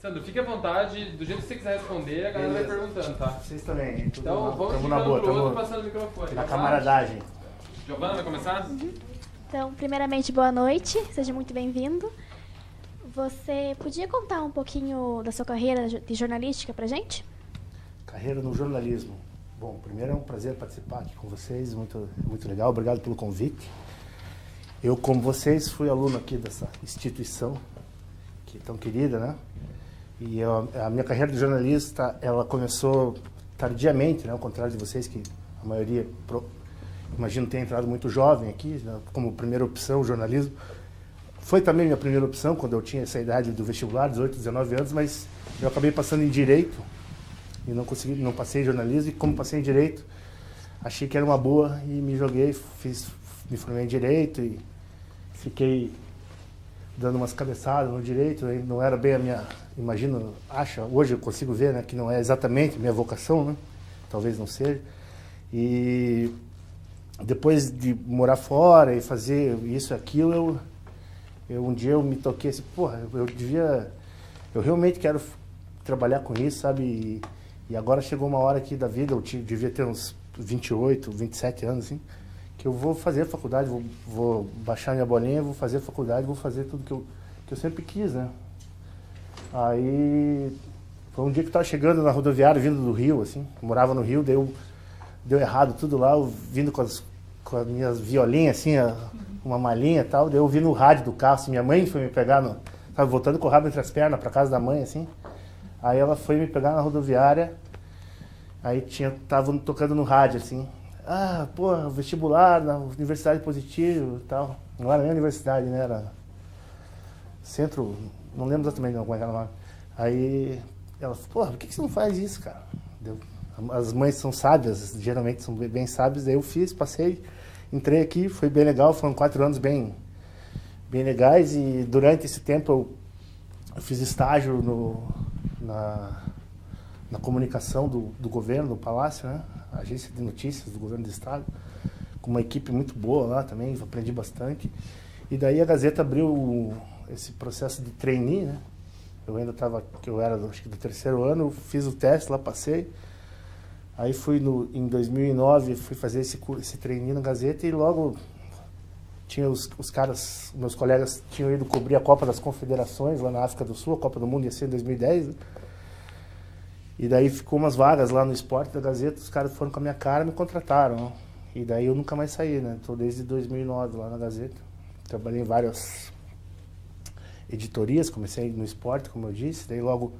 Sandro, fique à vontade, do jeito que você quiser responder, a galera vai perguntando, tá? Vocês também. Então vamos ficando pro outro, passando o microfone. Na camaradagem. Giovana, vai começar? Então, primeiramente, boa noite, seja muito bem-vindo. Você podia contar um pouquinho da sua carreira de jornalística pra gente? Carreira no jornalismo. Bom, primeiro é um prazer participar aqui com vocês, muito legal, obrigado pelo convite. Eu, como vocês, fui aluno aqui dessa instituição, que é tão querida, né? E a minha carreira de jornalista, ela começou tardiamente, né? Ao contrário de vocês, que a maioria, imagino, tenha entrado muito jovem aqui, né? Como primeira opção, o jornalismo. Foi também minha primeira opção, quando eu tinha essa idade do vestibular, 18, 19 anos, mas eu acabei passando em Direito, e não passei em jornalismo, e como passei em Direito, achei que era uma boa, e me joguei, me formei em Direito, e fiquei dando umas cabeçadas no Direito, não era bem a minha, hoje eu consigo ver, né, que não é exatamente a minha vocação, né, talvez não seja, e depois de morar fora e fazer isso e aquilo, um dia eu me toquei assim, porra, eu realmente quero trabalhar com isso, sabe, e agora chegou uma hora aqui da vida, eu devia ter uns 28, 27 anos, assim, que eu vou fazer a faculdade, vou baixar minha bolinha, vou fazer a faculdade, vou fazer tudo que eu sempre quis, né. Aí, foi um dia que eu estava chegando na rodoviária, vindo do Rio, assim, eu morava no Rio, deu errado tudo lá, eu vindo com as minhas violinhas, assim, uma malinha e tal, daí eu vi no rádio do carro, assim, minha mãe foi me pegar, estava voltando com o rabo entre as pernas para casa da mãe, assim, aí ela foi me pegar na rodoviária, aí tava tocando no rádio, assim, vestibular na Universidade Positivo e tal, não era nem universidade, né, era centro, não lembro exatamente como é que era lá. Aí ela falou, porra, por que você não faz isso, cara? As mães são sábias, geralmente são bem sábias, daí eu fiz, passei, entrei aqui, foi bem legal, foram 4 anos bem legais, e durante esse tempo eu fiz estágio na comunicação do governo, do Palácio, né? A agência de notícias do governo do estado, com uma equipe muito boa lá também, aprendi bastante. E daí a Gazeta abriu esse processo de trainee, né? Eu era acho que do 3º ano, fiz o teste lá, passei. Aí em 2009, fui fazer esse trainee na Gazeta e logo tinha os caras, meus colegas tinham ido cobrir a Copa das Confederações lá na África do Sul, a Copa do Mundo ia ser em 2010, né? E daí ficou umas vagas lá no esporte da Gazeta, os caras foram com a minha cara e me contrataram, né? E daí eu nunca mais saí, né? Estou desde 2009 lá na Gazeta. Trabalhei em várias editorias, comecei no esporte, como eu disse, daí logo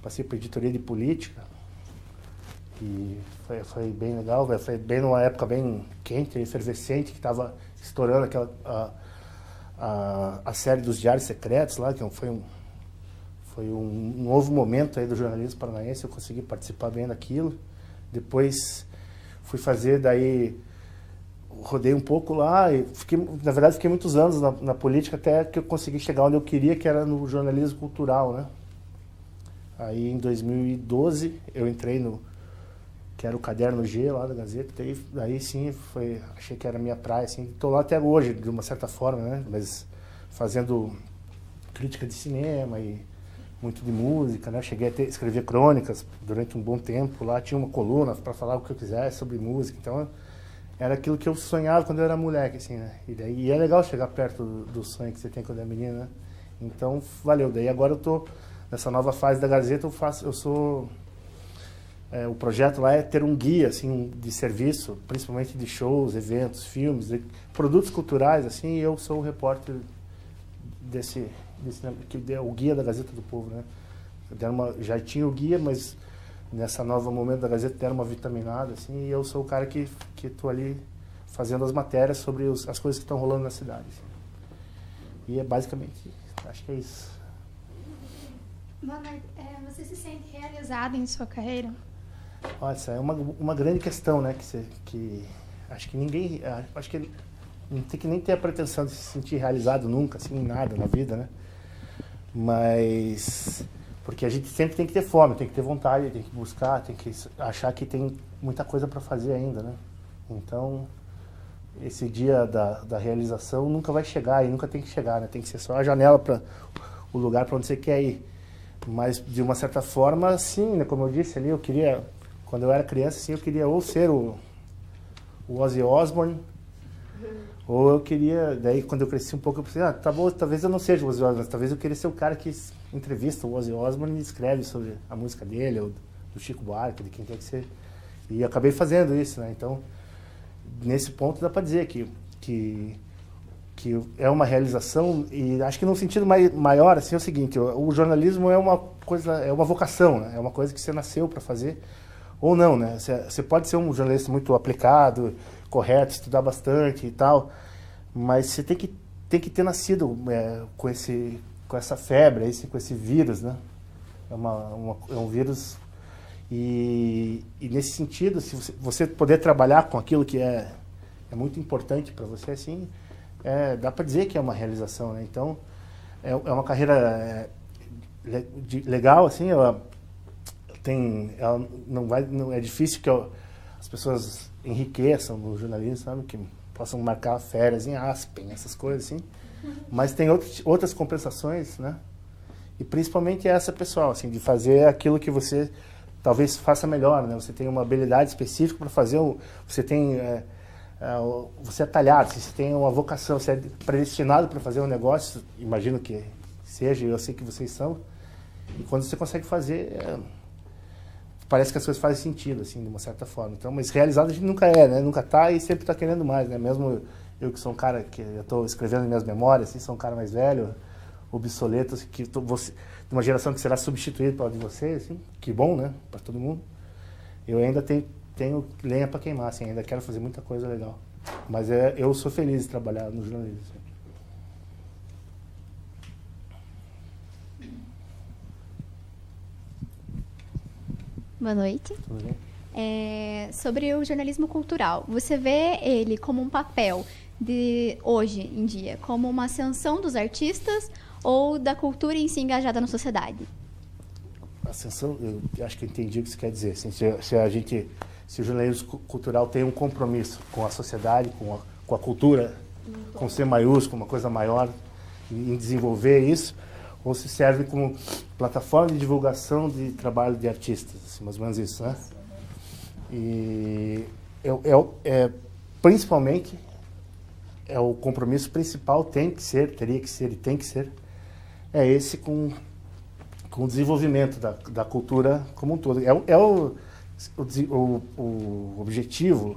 passei para editoria de política. E foi bem legal, foi bem numa época bem quente, efervescente, que estava estourando a série dos Diários Secretos lá, que foi um novo momento aí do jornalismo paranaense, eu consegui participar bem daquilo. Depois fui fazer, daí rodei um pouco lá e na verdade fiquei muitos anos na política até que eu consegui chegar onde eu queria, que era no jornalismo cultural, né? Aí em 2012 eu entrei que era o Caderno G lá da Gazeta, daí sim achei que era a minha praia, assim, estou lá até hoje, de uma certa forma, né? Mas fazendo crítica de cinema e muito de música, né? Cheguei a escrever crônicas durante um bom tempo, lá tinha uma coluna para falar o que eu quisesse sobre música, então era aquilo que eu sonhava quando eu era moleque, assim, né? E é legal chegar perto do sonho que você tem quando é menina, né? Então, valeu. Daí agora eu tô nessa nova fase da Gazeta, o projeto lá é ter um guia, assim, de serviço, principalmente de shows, eventos, filmes, produtos culturais, assim, e eu sou o repórter que é o guia da Gazeta do Povo, né? Já tinha o guia, mas nessa nova momento da Gazeta deram uma vitaminada, assim, e eu sou o cara que estou ali fazendo as matérias sobre as coisas que estão rolando na cidade. Assim. E é basicamente, acho que é isso. Leonardo, você se sente realizado em sua carreira? Olha, essa é uma grande questão, né? Que acho que ninguém, acho que não tem que nem ter a pretensão de se sentir realizado nunca, assim, em nada na vida, né? Mas porque a gente sempre tem que ter fome, tem que ter vontade, tem que buscar, tem que achar que tem muita coisa para fazer ainda, né? Então, esse dia da realização nunca vai chegar e nunca tem que chegar, né? Tem que ser só a janela para o lugar para onde você quer ir. Mas, de uma certa forma, sim, né, como eu disse ali, quando eu era criança, assim, eu queria ou ser o Ozzy Osbourne, ou eu queria, daí quando eu cresci um pouco, eu pensei, tá bom, talvez eu não seja o Ozzy Osbourne, mas talvez eu queria ser o cara que entrevista o Ozzy Osbourne e escreve sobre a música dele, ou do Chico Buarque, de quem quer que seja. E acabei fazendo isso, né? Então, nesse ponto dá para dizer que é uma realização, e acho que num sentido maior, assim, é o seguinte, o jornalismo é uma coisa, é uma vocação, né? É uma coisa que você nasceu para fazer, ou não, né? Você pode ser um jornalista muito aplicado, correto, estudar bastante e tal, mas você tem que ter nascido com essa febre, com esse vírus, né? É um vírus, e nesse sentido, se você poder trabalhar com aquilo que é muito importante para você, assim, dá para dizer que é uma realização, né? Então, é uma carreira legal, assim, ela não é difícil que as pessoas enriqueçam no jornalismo, sabe? Que possam marcar férias em Aspen, essas coisas assim. Mas tem outras compensações, né? E principalmente essa pessoal, assim, de fazer aquilo que você talvez faça melhor, né? Você tem uma habilidade específica para fazer, você é talhado, você tem uma vocação, você é predestinado para fazer um negócio, imagino que seja, eu sei que vocês são, e quando você consegue fazer, parece que as coisas fazem sentido, assim, de uma certa forma. Então, mas realizado a gente nunca é, né? Nunca está e sempre está querendo mais, né? Mesmo eu que sou um cara que eu estou escrevendo minhas memórias, assim, sou um cara mais velho, obsoleto, assim, de uma geração que será substituída pela de vocês, assim, que bom, né? Para todo mundo. Eu ainda tenho lenha para queimar, assim, ainda quero fazer muita coisa legal. Mas eu sou feliz de trabalhar no jornalismo. Assim. Boa noite. Tudo bem? Sobre o jornalismo cultural, você vê ele como um papel de hoje em dia, como uma ascensão dos artistas ou da cultura em si engajada na sociedade? Ascensão, eu acho que eu entendi o que você quer dizer. Assim, se o jornalismo cultural tem um compromisso com a sociedade, com a cultura, com C maiúsculo, uma coisa maior, em desenvolver isso, ou se serve como plataforma de divulgação de trabalho de artistas, assim, mais ou menos isso, né? E principalmente o compromisso principal teria que ser esse com o desenvolvimento da cultura como um todo. O objetivo,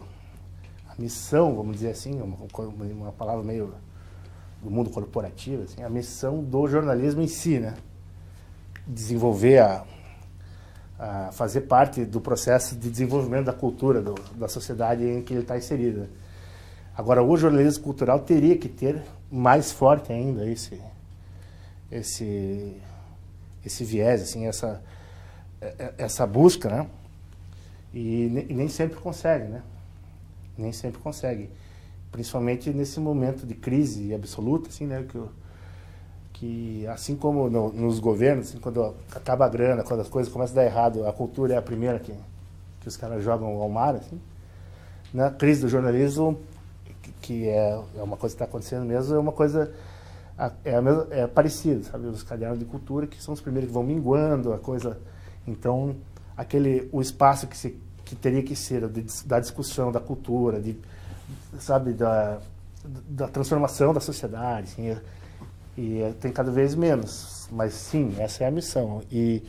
a missão, vamos dizer assim, uma palavra meio do mundo corporativo, assim, a missão do jornalismo em si, né? Desenvolver, fazer parte do processo de desenvolvimento da cultura, da sociedade em que ele está inserido. Agora, o jornalismo cultural teria que ter mais forte ainda esse viés, assim, essa busca, né? E nem sempre consegue, né? Nem sempre consegue. Principalmente nesse momento de crise absoluta, assim, né? Que assim como nos governos, assim, quando acaba a grana, quando as coisas começam a dar errado, a cultura é a primeira que os caras jogam ao mar, assim. Na crise do jornalismo, que é uma coisa que está acontecendo mesmo, é uma coisa parecida, sabe? Os cadernos de cultura, que são os primeiros que vão minguando a coisa. Então, o espaço que teria que ser da discussão da cultura, sabe, da transformação da sociedade, assim, e tem cada vez menos. Mas, sim, essa é a missão. E,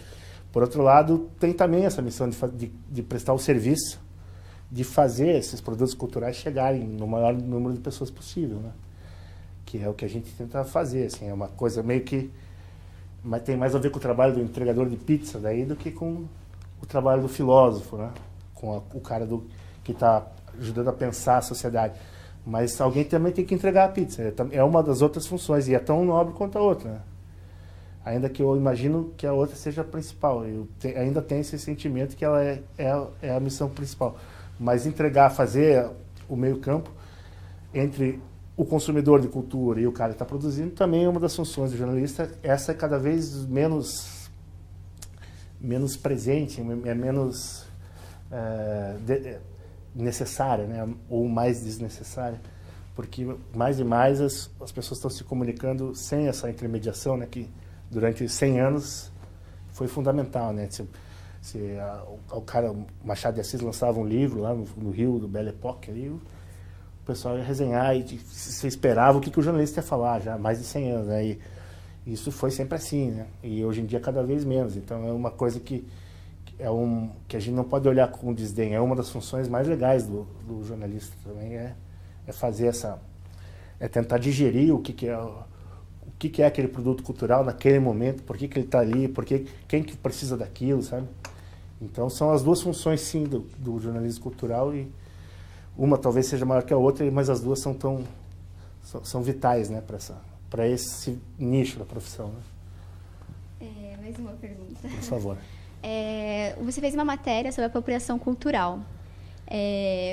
por outro lado, tem também essa missão de prestar o serviço, de fazer esses produtos culturais chegarem no maior número de pessoas possível, né? Que é o que a gente tenta fazer, assim, é uma coisa meio que... Mas tem mais a ver com o trabalho do entregador de pizza daí do que com o trabalho do filósofo, né? Com o cara que está ajudando a pensar a sociedade. Mas alguém também tem que entregar a pizza. É uma das outras funções, e é tão nobre quanto a outra, né? Ainda que eu imagino que a outra seja a principal. Eu ainda tenho esse sentimento que ela é a missão principal. Mas fazer o meio-campo entre o consumidor de cultura e o cara que está produzindo também é uma das funções do jornalista. Essa é cada vez menos presente, é menos necessária, né? Ou mais desnecessária, porque mais e mais as pessoas estão se comunicando sem essa intermediação, né? Que durante 100 anos foi fundamental, né? O cara, o Machado de Assis lançava um livro lá no Rio, do Belle Époque, ali, o pessoal ia resenhar e você esperava o que o jornalista ia falar já há mais de 100 anos, né? E isso foi sempre assim, né? E hoje em dia cada vez menos. Então é uma coisa que a gente não pode olhar com desdém. É uma das funções mais legais do jornalista também, é fazer é tentar digerir o que é aquele produto cultural naquele momento, por que ele está ali, quem que precisa daquilo, sabe? Então são as duas funções, sim, do jornalismo cultural, e uma talvez seja maior que a outra, mas as duas são vitais, né, para esse nicho da profissão. Né? Mais uma pergunta. Por favor. Você fez uma matéria sobre apropriação cultural.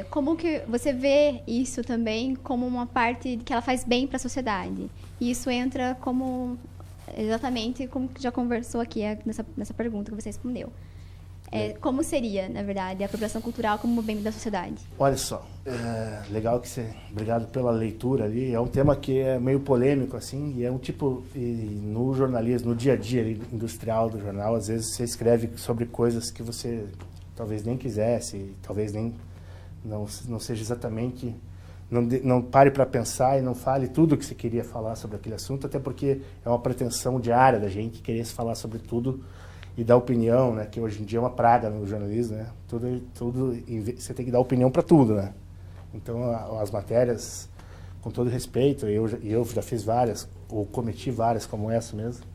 Como que você vê isso também como uma parte que ela faz bem para a sociedade? E isso entra exatamente como já conversou aqui nessa pergunta que você respondeu. Como seria, na verdade, a apropriação cultural como bem da sociedade? Olha só, legal que você... Obrigado pela leitura ali. É um tema que é meio polêmico, assim, e é um tipo... no jornalismo, no dia a dia industrial do jornal, às vezes você escreve sobre coisas que você talvez nem quisesse, talvez nem... Não seja exatamente... Não pare para pensar e não fale tudo o que você queria falar sobre aquele assunto, até porque é uma pretensão diária da gente querer falar sobre tudo e dar opinião, né? Que hoje em dia é uma praga no jornalismo, né? Tudo você tem que dar opinião para tudo, né? Então, as matérias, com todo respeito, eu já fiz várias, ou cometi várias como essa mesmo,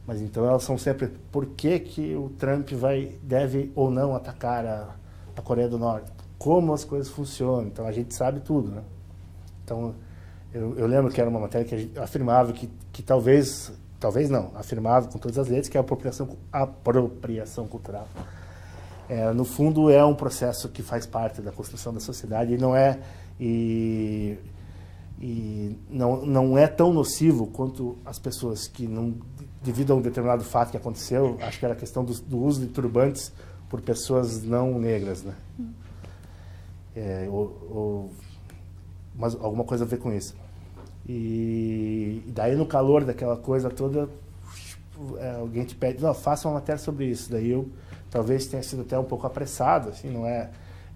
mas então elas são sempre por que o Trump deve ou não atacar a Coreia do Norte, como as coisas funcionam, então a gente sabe tudo, né? Então, eu lembro que era uma matéria que a gente afirmava que talvez não, afirmava com todas as letras que a apropriação cultural, no fundo, é um processo que faz parte da construção da sociedade e não é tão nocivo quanto as pessoas que, devido a um determinado fato que aconteceu, acho que era a questão do uso de turbantes por pessoas não negras, né? Mas alguma coisa a ver com isso. E daí, no calor daquela coisa toda, alguém te pede, não, faça uma matéria sobre isso. Daí eu talvez tenha sido até um pouco apressado, assim, não é?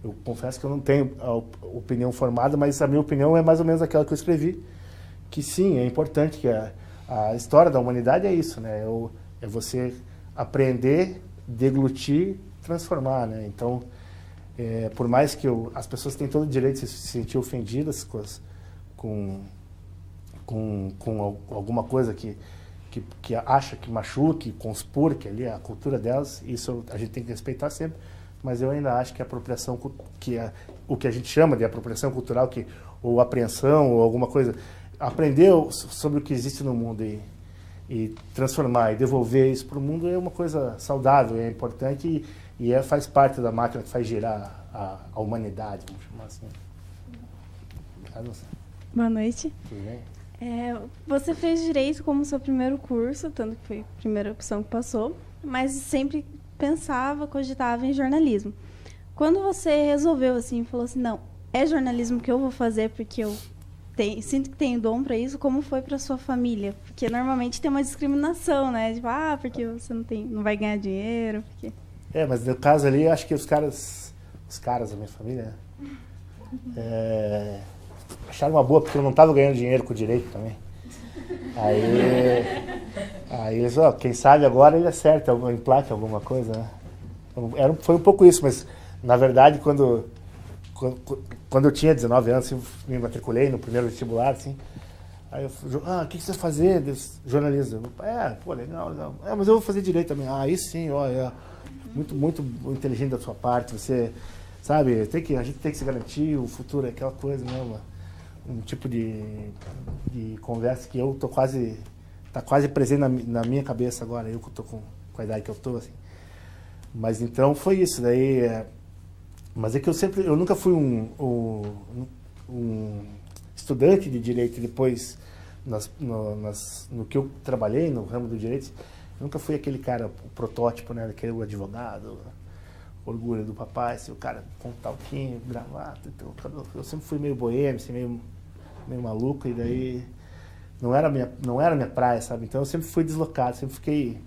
Eu confesso que eu não tenho a opinião formada, mas a minha opinião é mais ou menos aquela que eu escrevi, que sim, é importante, que a história da humanidade é isso, né? É você aprender, deglutir, transformar, né? Então, por mais que as pessoas têm todo o direito de se sentir ofendidas com alguma coisa que acha que machuque, conspurque ali a cultura delas, isso a gente tem que respeitar sempre, mas eu ainda acho que a apropriação, o que a gente chama de apropriação cultural, ou apreensão, ou alguma coisa, aprender sobre o que existe no mundo e transformar e devolver isso para o mundo é uma coisa saudável, é importante e faz parte da máquina que faz girar a humanidade, vamos chamar assim. Boa noite. Tudo bem? Você fez direito como seu primeiro curso, tanto que foi a primeira opção que passou, mas sempre cogitava em jornalismo. Quando você resolveu assim, falou assim, não, é jornalismo que eu vou fazer porque eu sinto que tenho dom para isso, como foi para sua família? Porque normalmente tem uma discriminação, né? Tipo, porque você não vai ganhar dinheiro, porque... mas no caso ali, acho que os caras da minha família, acharam uma boa, porque eu não estava ganhando dinheiro com o direito também. Aí eles, quem sabe agora ele acerta, emplaca alguma coisa, né? Foi um pouco isso, mas na verdade quando eu tinha 19 anos, assim, me matriculei no primeiro vestibular, assim, aí eu falei, o que você vai fazer? Jornalismo. Legal. Mas eu vou fazer direito também. Aí sim, muito, muito inteligente da sua parte, você, sabe, a gente tem que se garantir, o futuro é aquela coisa, né, um tipo de conversa que tá quase presente na minha cabeça agora, eu que estou com a idade que eu estou, assim. Mas então foi isso, daí, mas é que eu nunca fui um estudante de direito, depois no que eu trabalhei no ramo do direito, eu nunca fui aquele cara, o protótipo, né, daquele advogado, orgulho do papai, assim, o cara com talquinho, gravata, então, eu sempre fui meio boêmio, assim, meio maluco, e daí não era minha praia, sabe? Então eu sempre fui deslocado, sempre fiquei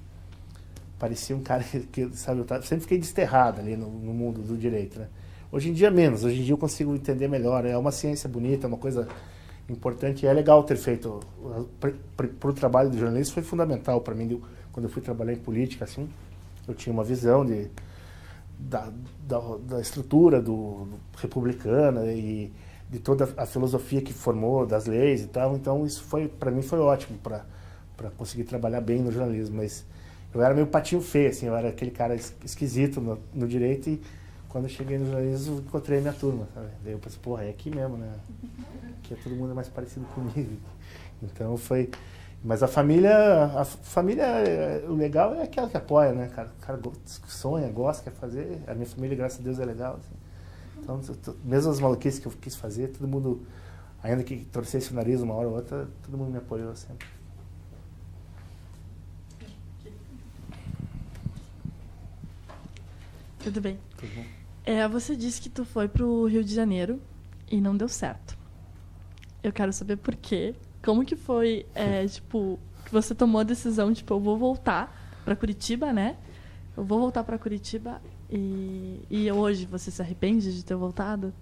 parecia um cara que, sabe, sempre fiquei desterrado ali no mundo do direito, né? Hoje em dia menos, hoje em dia eu consigo entender melhor, é uma ciência bonita, é uma coisa importante, e é legal ter feito, para o trabalho do jornalista foi fundamental para mim, quando eu fui trabalhar em política, assim, eu tinha uma visão da estrutura do republicana e de toda a filosofia que formou, das leis e tal, então isso para mim foi ótimo para conseguir trabalhar bem no jornalismo, mas eu era meio patinho feio, assim, eu era aquele cara esquisito no direito, e quando eu cheguei no jornalismo, encontrei a minha turma, sabe? Daí eu pensei, porra, é aqui mesmo, né? Aqui todo mundo é mais parecido comigo. Então foi... Mas a família, o legal é aquela que apoia, né? O cara sonha, gosta, quer fazer. A minha família, graças a Deus, é legal. Assim. Então, mesmo as maluquices que eu quis fazer, todo mundo, ainda que torcesse o nariz uma hora ou outra, todo mundo me apoiou sempre. Tudo bem. Tudo bom? Você disse que tu foi pro Rio de Janeiro e não deu certo. Eu quero saber por quê. Como que foi, tipo, que você tomou a decisão, tipo, eu vou voltar para Curitiba, né? Eu vou voltar para Curitiba e hoje você se arrepende de ter voltado?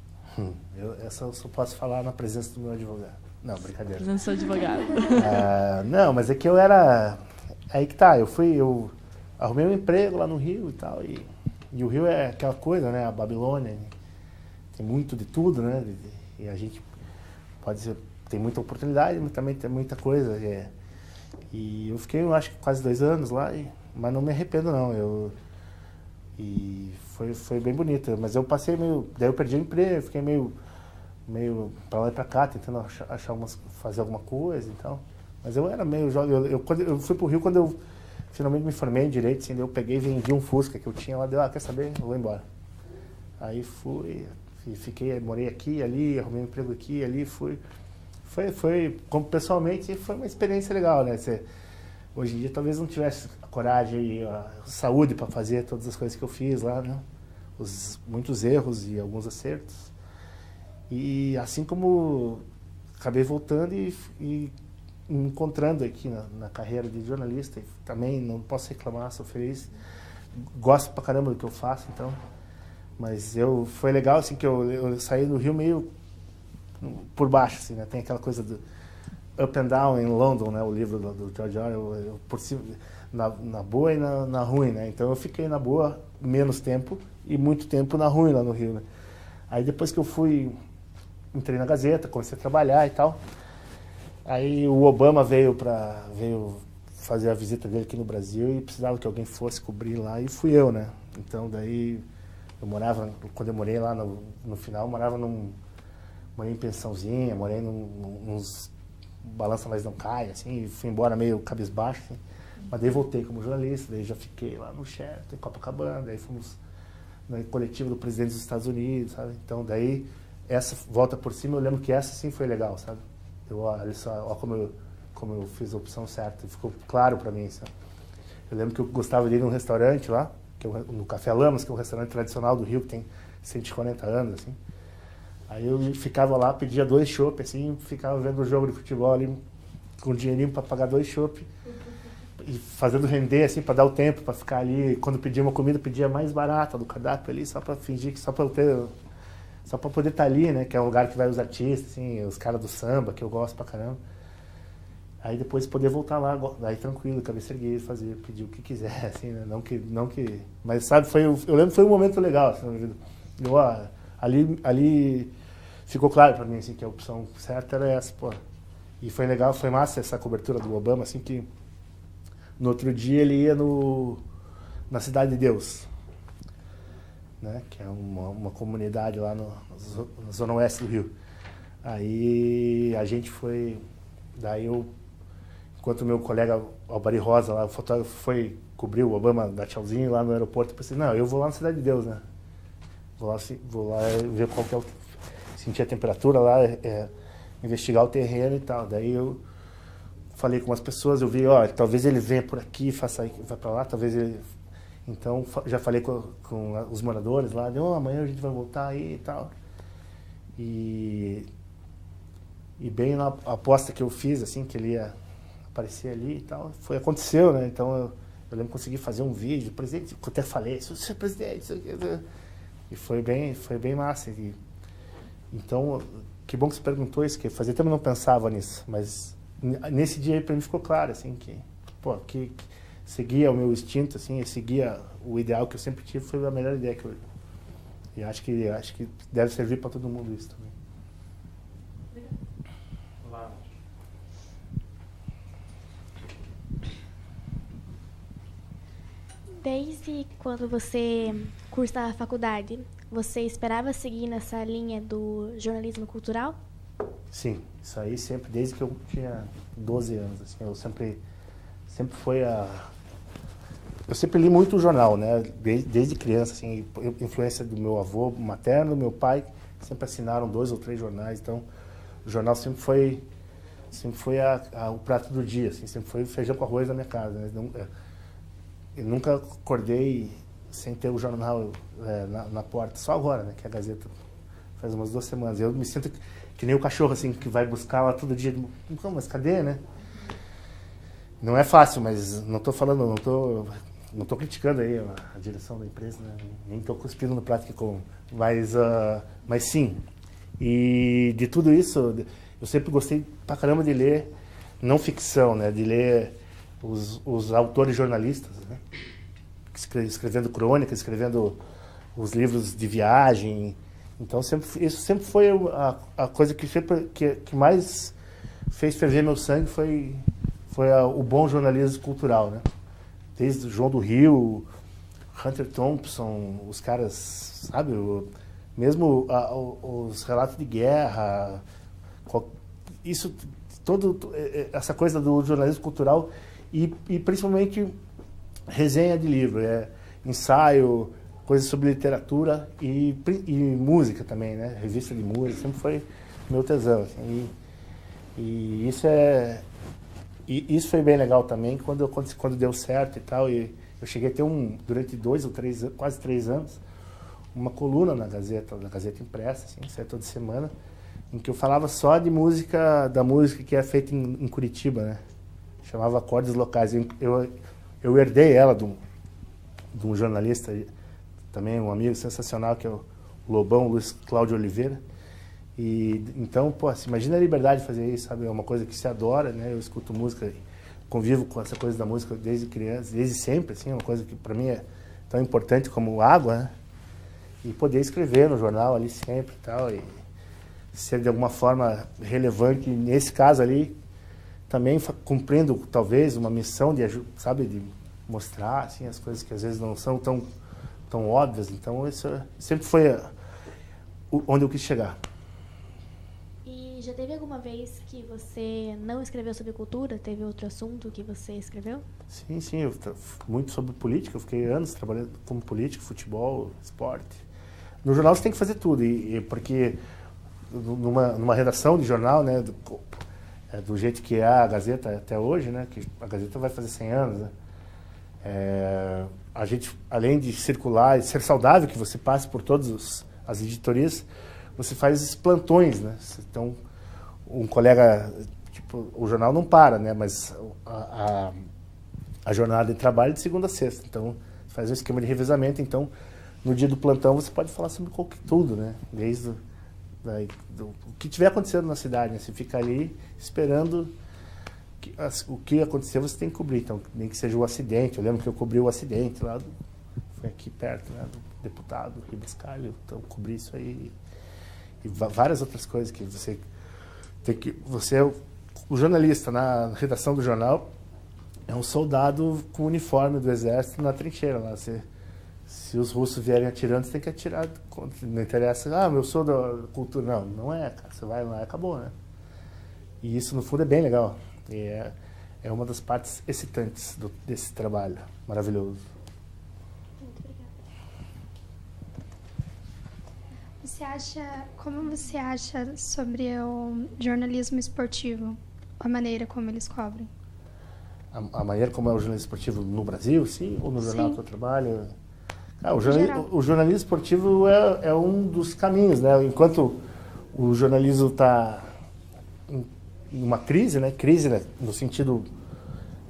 Essa eu só posso falar na presença do meu advogado. Não, brincadeira. Presença do seu advogado. Não, mas é que eu era... Aí que tá, eu arrumei um emprego lá no Rio e tal, e o Rio é aquela coisa, né? A Babilônia, tem muito de tudo, né? E a gente pode ser... Tem muita oportunidade, mas também tem muita coisa. E eu fiquei, eu acho que quase 2 anos lá, mas não me arrependo, não. E foi bem bonito. Mas eu passei meio... Daí eu perdi o emprego, fiquei meio pra lá e pra cá, tentando fazer alguma coisa e tal. Mas eu era meio jovem. Quando eu fui pro Rio, quando eu finalmente me formei em Direito, assim, eu peguei e vendi um Fusca que eu tinha lá, quer saber? Eu vou embora. Aí fui, e fiquei, morei aqui, ali, arrumei um emprego aqui, ali, fui... Foi, como pessoalmente, foi uma experiência legal, né? Hoje em dia talvez não tivesse a coragem e a saúde para fazer todas as coisas que eu fiz lá, né? Muitos erros e alguns acertos. E assim como acabei voltando e me encontrando aqui na carreira de jornalista, e também não posso reclamar, sou feliz. Gosto pra caramba do que eu faço, então. Mas foi legal, assim, que eu saí do Rio meio... por baixo, assim, né? Tem aquela coisa do Up and Down in London, né? O livro do George Orwell, por cima, na boa e na ruim, né? Então eu fiquei na boa menos tempo e muito tempo na ruim lá no Rio, né? Aí depois que eu entrei na Gazeta, comecei a trabalhar e tal. Aí o Obama veio fazer a visita dele aqui no Brasil e precisava que alguém fosse cobrir lá, e fui eu, né? Então daí quando eu morei lá no final, eu morei em pensãozinha, morei nos balança mas não cai, assim, e fui embora meio cabisbaixo, assim. Mas daí voltei como jornalista, daí já fiquei lá no Sheraton, em Copacabana, daí fomos no coletivo do presidente dos Estados Unidos, sabe? Então daí, essa volta por cima, eu lembro que essa sim foi legal, sabe? Olha só, como eu fiz a opção certa, ficou claro pra mim, sabe? Eu lembro que eu gostava de ir num restaurante lá, no Café Lamas, que é um restaurante tradicional do Rio, que tem 140 anos, assim. Aí eu ficava lá, pedia 2 chopp, assim, ficava vendo o jogo de futebol ali, com dinheirinho para pagar 2 chopp, e fazendo render, assim, para dar o tempo, para ficar ali. Quando pedia uma comida, pedia mais barata do cardápio ali, só para fingir que só para poder estar ali, né, que é um lugar que vai os artistas, assim, os caras do samba, que eu gosto pra caramba. Aí depois poder voltar lá, aí tranquilo, cabeça erguida, pedir o que quiser, assim, né, não que... Mas, sabe, eu lembro que foi um momento legal, assim, na vida. Ali ficou claro para mim, assim, que a opção certa era essa, pô. E foi legal, foi massa essa cobertura do Obama, assim, que no outro dia ele ia na Cidade de Deus, né, que é uma comunidade lá na zona oeste do Rio. Aí a gente foi, enquanto o meu colega Albari Rosa, lá, o fotógrafo, foi cobrir o Obama, dar tchauzinho lá no aeroporto, eu pensei, não, eu vou lá na Cidade de Deus, né? Vou lá ver qual que é sentir a temperatura lá, investigar o terreno e tal. Daí eu falei com umas pessoas, eu vi, talvez ele venha por aqui, vai para lá, talvez ele... Então, já falei com os moradores lá, amanhã a gente vai voltar aí e tal. E bem na aposta que eu fiz, assim, que ele ia aparecer ali e tal, aconteceu, né? Então, Eu lembro que consegui fazer um vídeo, presidente, eu até falei, senhor presidente, isso aqui, e foi bem massa. Então, que bom que você perguntou isso, que fazia tempo eu não pensava nisso, mas nesse dia para mim ficou claro, assim, que seguia o meu instinto, assim, seguia o ideal que eu sempre tive, foi a melhor ideia que eu... E acho que deve servir para todo mundo isso também. Desde quando você cursava a faculdade, você esperava seguir nessa linha do jornalismo cultural? Sim, isso aí sempre, desde que eu tinha 12 anos, assim, eu sempre foi eu sempre li muito o jornal, né, desde criança, assim, influência do meu avô materno, meu pai, sempre assinaram 2 ou 3 jornais, então o jornal sempre foi o prato do dia, assim, sempre foi feijão com arroz na minha casa, né? Eu nunca acordei sem ter o jornal na porta, só agora, né, que a Gazeta faz umas 2 semanas. Eu me sinto que nem o cachorro, assim, que vai buscar lá todo dia. Não, mas cadê, né? Não é fácil, mas não estou falando, não tô criticando aí a direção da empresa, né? Nem estou cuspindo no prato que como. Mas sim, e de tudo isso, eu sempre gostei pra caramba de ler não ficção, né, de ler os autores jornalistas, né, escrevendo crônicas, escrevendo os livros de viagem. Então isso sempre foi a coisa que mais fez ferver meu sangue, foi o bom jornalismo cultural, né? Desde o João do Rio, Hunter Thompson, os caras, sabe, mesmo os relatos de guerra, isso, essa coisa do jornalismo cultural e principalmente resenha de livro, ensaio, coisas sobre literatura e música também, né? Revista de música, sempre foi meu tesão, assim, e isso foi bem legal também, quando deu certo e tal, e eu cheguei a ter durante 2 ou 3, quase 3 anos, uma coluna na Gazeta impressa, assim, saia toda semana, em que eu falava só de da música que é feita em Curitiba, né? Chamava Acordes Locais. Eu herdei ela de um jornalista, também um amigo sensacional, que é o Lobão, Luiz Cláudio Oliveira. E então, imagina a liberdade de fazer isso, sabe? É uma coisa que se adora, né? Eu escuto música, convivo com essa coisa da música desde criança, desde sempre, assim, é uma coisa que para mim é tão importante como água, né? E poder escrever no jornal ali sempre e tal, e ser de alguma forma relevante, nesse caso ali, também cumprindo talvez uma missão de mostrar assim, as coisas que às vezes não são tão óbvias. Então isso sempre foi onde eu quis chegar. E já teve alguma vez que você não escreveu sobre cultura? Teve outro assunto que você escreveu? Sim, muito sobre política. Eu fiquei anos trabalhando como político, futebol, esporte. No jornal você tem que fazer tudo, porque numa redação de jornal, né, do jeito que é a Gazeta até hoje, né, que a Gazeta vai fazer 100 anos, né, a gente, além de circular e ser saudável, que você passe por todas as editorias, você faz esses plantões, né, então um colega, o jornal não para, né, mas a jornada de trabalho é de segunda a sexta, então faz um esquema de revezamento, então no dia do plantão você pode falar sobre tudo, né, desde o que tiver acontecendo na cidade, né? Você fica ali esperando o que aconteceu, você tem que cobrir. Então, nem que seja o acidente. Eu lembro que eu cobri o acidente lá, foi aqui perto, né, do deputado Ribascalho. Então, cobri isso aí e várias outras coisas que você tem que... O jornalista na redação do jornal é um soldado com o uniforme do exército na trincheira lá. Se os russos vierem atirando, você tem que atirar. Não interessa, eu sou da cultura. Não é, cara. Você vai lá e acabou, né? E isso, no fundo, é bem legal. E é uma das partes excitantes desse trabalho maravilhoso. Muito obrigada. Como você acha sobre o jornalismo esportivo? A maneira como eles cobrem? A maneira como é o jornalismo esportivo no Brasil, sim? Ou no jornal que eu trabalho? O jornalismo esportivo é um dos caminhos, né? Enquanto o jornalismo está em uma crise, né? Crise, né? No sentido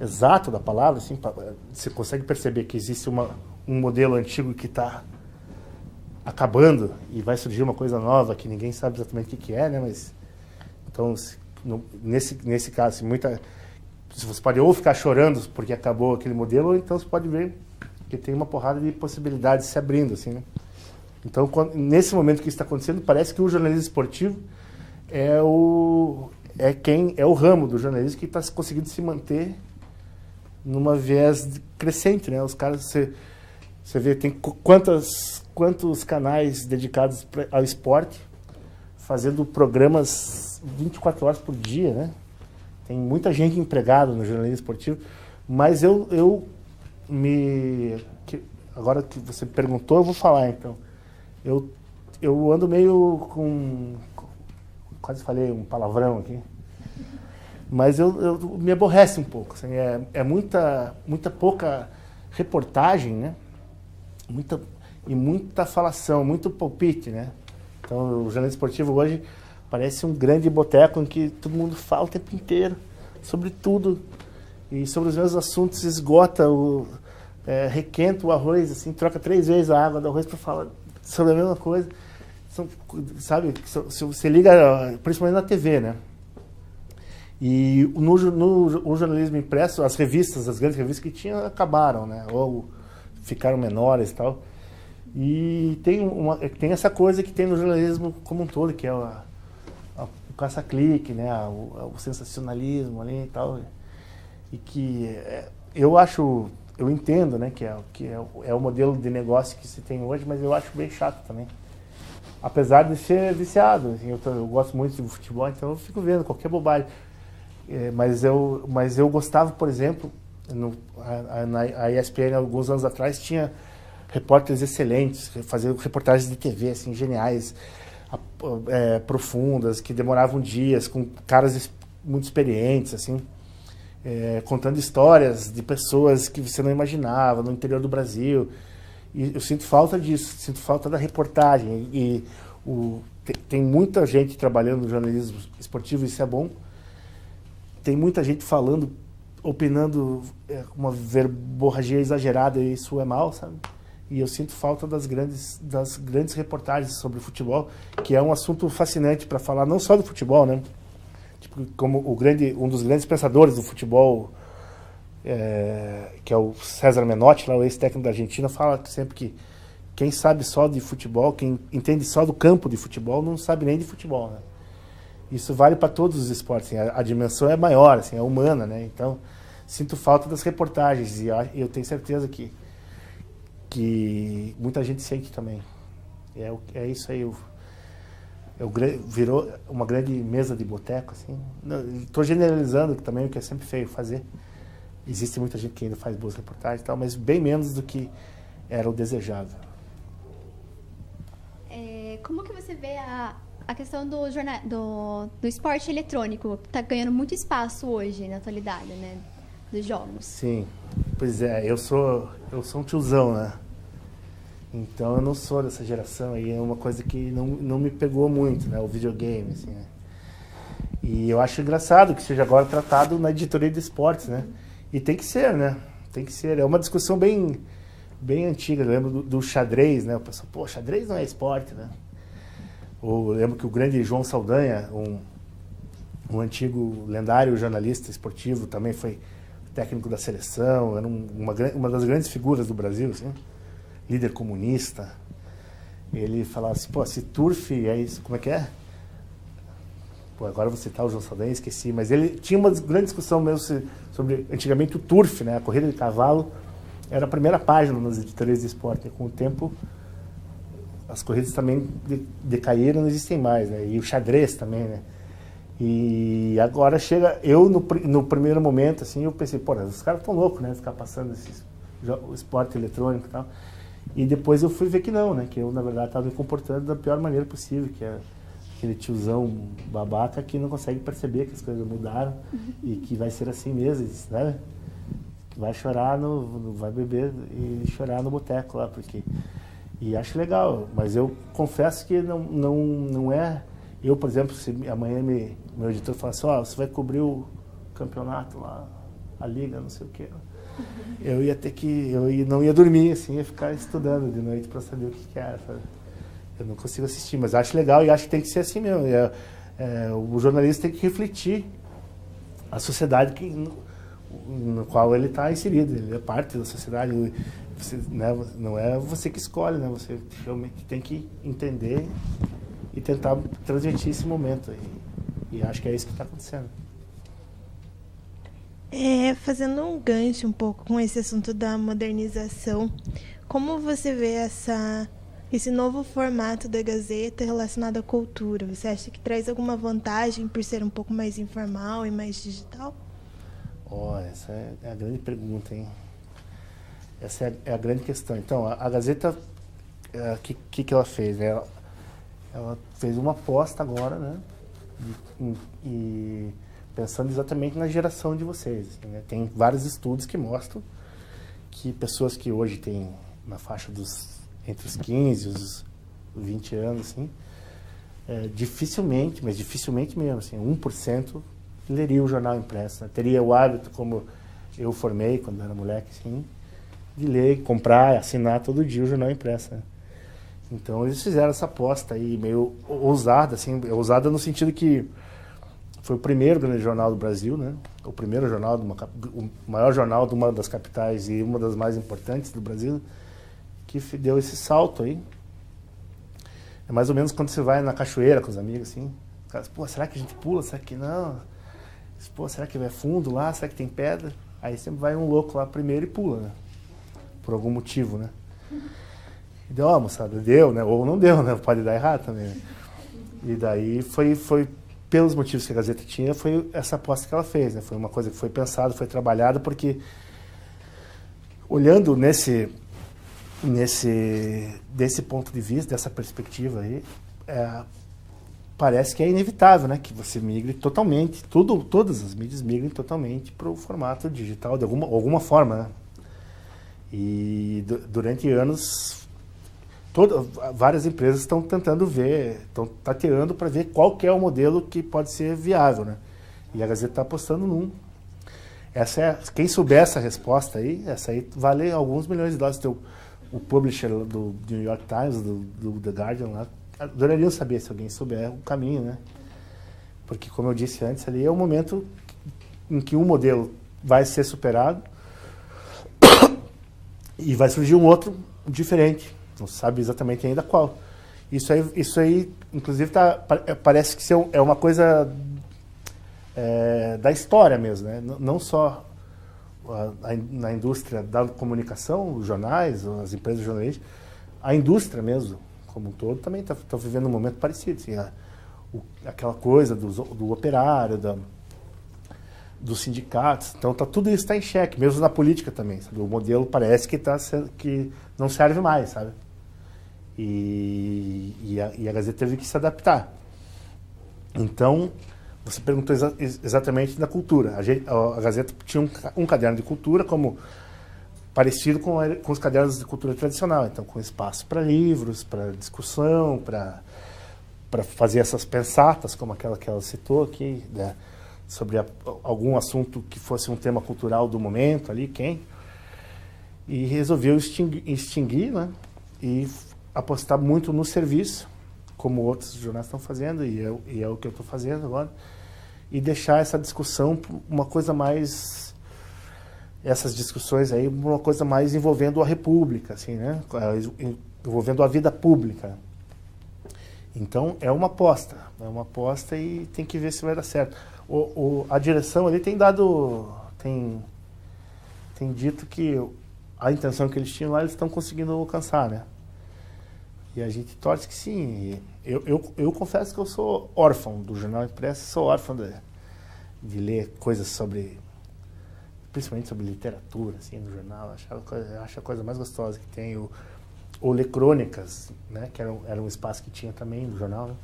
exato da palavra, assim, você consegue perceber que existe um modelo antigo que está acabando e vai surgir uma coisa nova que ninguém sabe exatamente o que é, né? Mas então, nesse caso, você pode ou ficar chorando porque acabou aquele modelo, ou então você pode ver que tem uma porrada de possibilidades se abrindo, assim, né? Então, nesse momento que isso está acontecendo, parece que o jornalismo esportivo é o ramo do jornalismo que está conseguindo se manter numa viés crescente, né? Os caras, você vê, tem quantos canais dedicados ao esporte, fazendo programas 24 horas por dia, né? Tem muita gente empregada no jornalismo esportivo, mas agora que você perguntou, eu vou falar, então. Eu ando meio quase falei um palavrão aqui, mas eu me aborrece um pouco, assim, é muita pouca reportagem, né? Muita falação, muito palpite, né? Então, o jornalismo esportivo hoje parece um grande boteco em que todo mundo fala o tempo inteiro sobre tudo e sobre os mesmos assuntos, esgota requenta o arroz, assim, troca 3 vezes a água do arroz para falar sobre a mesma coisa. Sabe, se você liga, principalmente na TV, né? E no jornalismo impresso, as grandes revistas que tinha, acabaram, né? Ou ficaram menores e tal. E tem essa coisa que tem no jornalismo como um todo, que é o caça-clique, né? O sensacionalismo ali e tal. E que eu entendo, né, que é o modelo de negócio que se tem hoje, mas eu acho bem chato também. Apesar de ser viciado, assim, eu gosto muito de futebol, então eu fico vendo qualquer bobagem. Mas eu gostava, por exemplo, a ESPN, alguns anos atrás, tinha repórteres excelentes, faziam reportagens de TV, assim, geniais, profundas, que demoravam dias, com caras muito experientes, assim, contando histórias de pessoas que você não imaginava, no interior do Brasil. E eu sinto falta disso, sinto falta da reportagem. E tem muita gente trabalhando no jornalismo esportivo, isso é bom. Tem muita gente falando, opinando uma verborragia exagerada, e isso é mal, sabe? E eu sinto falta das grandes reportagens sobre o futebol, que é um assunto fascinante para falar não só do futebol, né? Tipo, como um dos grandes pensadores do futebol, que é o César Menotti, lá, o ex-técnico da Argentina, fala sempre que quem sabe só de futebol, quem entende só do campo de futebol, não sabe nem de futebol, né? Isso vale para todos os esportes, assim, a dimensão é maior, assim, é humana, né? Então, sinto falta das reportagens, e eu tenho certeza que muita gente sente também. É isso aí. Virou uma grande mesa de boteco, assim. Estou generalizando também, o que é sempre feio fazer. Existe muita gente que ainda faz boas reportagens e tal, mas bem menos do que era o desejável. Como que você vê a questão do esporte eletrônico? Está ganhando muito espaço hoje, na atualidade, né? Dos jogos. Sim. Pois é, eu sou um tiozão, né? Então eu não sou dessa geração aí, é uma coisa que não me pegou muito, né? O videogame, assim, né? E eu acho engraçado que seja agora tratado na editoria de esportes, né? E tem que ser, né? Tem que ser. É uma discussão bem antiga. Eu lembro do xadrez, né? O pessoal, pô, xadrez não é esporte, né? Ou eu lembro que o grande João Saldanha, um antigo lendário jornalista esportivo, também foi técnico da seleção, era uma das grandes figuras do Brasil, assim, líder comunista. Ele falava assim, pô, se turf é isso, como é que é? Pô, agora você tá o João Saldanha, esqueci, mas ele tinha uma grande discussão mesmo sobre, antigamente, o turf, né? A corrida de cavalo era a primeira página nas editorias de esporte, e com o tempo as corridas também decaíram, não existem mais, né? E o xadrez também, né? E agora chega, no primeiro momento, assim, eu pensei, pô, os caras estão loucos, né? Ficar passando o esporte eletrônico e tal. E depois eu fui ver que não, né? Que eu, na verdade, estava me comportando da pior maneira possível, que é aquele tiozão babaca que não consegue perceber que as coisas mudaram e que vai ser assim mesmo, né? Vai chorar, vai beber e chorar no boteco lá, porque... E acho legal, mas eu confesso que não é... Eu, por exemplo, se amanhã meu editor falar assim, você vai cobrir o campeonato lá a liga, não sei o quê. Não ia dormir, assim, ia ficar estudando de noite para saber o que era, sabe? Eu não consigo assistir, mas acho legal e acho que tem que ser assim mesmo. O jornalista tem que refletir a sociedade no qual ele está inserido. Ele é parte da sociedade. Você, né, não é você que escolhe, né? Você realmente tem que entender e tentar transmitir esse momento. E acho que é isso que está acontecendo. Fazendo um gancho um pouco com esse assunto da modernização, como você vê esse novo formato da Gazeta relacionado à cultura? Você acha que traz alguma vantagem por ser um pouco mais informal e mais digital? Essa é a grande pergunta, hein? Essa é a grande questão. Então, a Gazeta, que ela fez? Ela fez uma aposta agora, né? E pensando exatamente na geração de vocês. Assim, né? Tem vários estudos que mostram que pessoas que hoje têm na faixa entre os 15 e os 20 anos, assim, dificilmente mesmo, assim, 1% leria o jornal impresso. Né? Teria o hábito, como eu formei quando era moleque, assim, de ler, comprar, assinar todo dia o jornal impresso. Né? Então eles fizeram essa aposta aí meio ousada, assim, ousada no sentido que foi o primeiro grande jornal do Brasil, né? O primeiro jornal, o maior jornal de uma das capitais e uma das mais importantes do Brasil, que deu esse salto aí. É mais ou menos quando você vai na cachoeira com os amigos, assim, os caras, pô, será que a gente pula? Será que não? Pô, será que é fundo lá? Será que tem pedra? Aí sempre vai um louco lá primeiro e pula, né? Por algum motivo, né? E deu, moçada, deu, né? Ou não deu, né? Pode dar errado também. Né? E daí foi pelos motivos que a Gazeta tinha, foi essa aposta que ela fez, né? Foi uma coisa que foi pensada, foi trabalhada, porque olhando desse ponto de vista, dessa perspectiva aí, parece que é inevitável, né? Que você migre totalmente, todas as mídias migrem totalmente para o formato digital, de alguma forma, né? E durante anos, várias empresas estão tentando ver, estão tateando para ver qual que é o modelo que pode ser viável, né? E a Gazeta está apostando num. Quem souber essa resposta aí, essa aí vale alguns milhões de dólares. O publisher do New York Times, do The Guardian lá, adorariam saber se alguém souber o caminho, né? Porque, como eu disse antes, ali é o momento em que um modelo vai ser superado e vai surgir um outro diferente. Não se sabe exatamente ainda qual. Isso aí inclusive, parece que é uma coisa da história mesmo, né? Não só na indústria da comunicação, os jornais, as empresas jornalísticas, a indústria mesmo, como um todo, também está vivendo um momento parecido. Assim, aquela coisa do operário, dos sindicatos. Então, tudo isso está em xeque, mesmo na política também. Sabe? O modelo parece que não serve mais, sabe? E a Gazeta teve que se adaptar. Então, você perguntou exatamente da cultura. A Gazeta tinha um caderno de cultura parecido com os cadernos de cultura tradicional. Então, com espaço para livros, para discussão, para fazer essas pensatas, como aquela que ela citou aqui, né, sobre algum assunto que fosse um tema cultural do momento ali, e resolveu extinguir, né, e apostar muito no serviço, como outros jornais estão fazendo, e é o que eu estou fazendo agora, e deixar essa discussão uma coisa mais, essas discussões aí, uma coisa mais envolvendo a República, assim, né, envolvendo a vida pública. Então, é uma aposta e tem que ver se vai dar certo. A direção ali tem dito que a intenção que eles tinham lá, eles estão conseguindo alcançar, né? E a gente torce que sim. Eu confesso que eu sou órfão do jornal impresso, sou órfão de ler coisas principalmente sobre literatura, assim, no jornal. Acho a coisa mais gostosa que tem. Ou ler crônicas, né, que era um espaço que tinha também no jornal, né?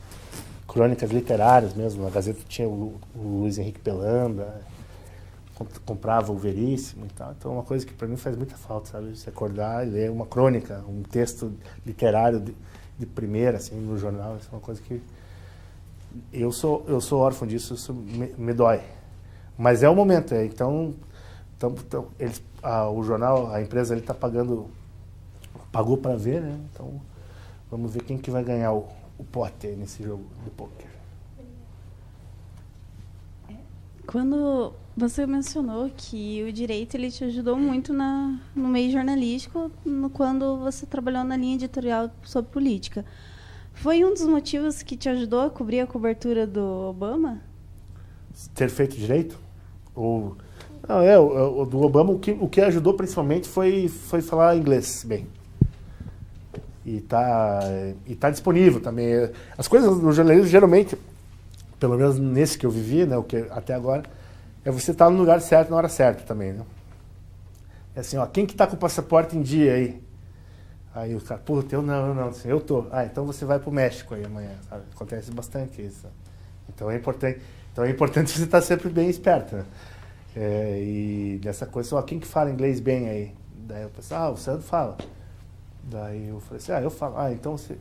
Crônicas literárias mesmo. A Gazeta tinha o Luiz Henrique Pelanda, comprava o Veríssimo e tal. Então é uma coisa que para mim faz muita falta, sabe? Você acordar e ler uma crônica, um texto literário de primeira, assim, no jornal. Isso é uma coisa que eu sou órfão disso, isso me dói. Mas é o momento, então o jornal, a empresa, ele está pagou para ver, né? Então, vamos ver quem que vai ganhar o pote aí nesse jogo de pôquer. Quando você mencionou que o direito ele te ajudou muito no meio jornalístico, quando você trabalhou na linha editorial sobre política. Foi um dos motivos que te ajudou a cobrir a cobertura do Obama? Ter feito direito? Ou... Não, o do Obama, o que ajudou principalmente foi falar inglês bem. E tá disponível também. As coisas no jornalismo, geralmente, pelo menos nesse que eu vivi, né, o que até agora, é você estar no lugar certo na hora certa também, né? É assim, ó, quem que tá com o passaporte em dia aí? Aí o cara, puta, eu não, assim, eu tô. Ah, então você vai pro México aí amanhã, sabe? Acontece bastante isso. Então é importante você estar sempre bem esperto, né? E dessa coisa, ó, quem que fala inglês bem aí? Daí eu pensei, o Sandro fala. Daí eu falei assim, eu falo. Então você...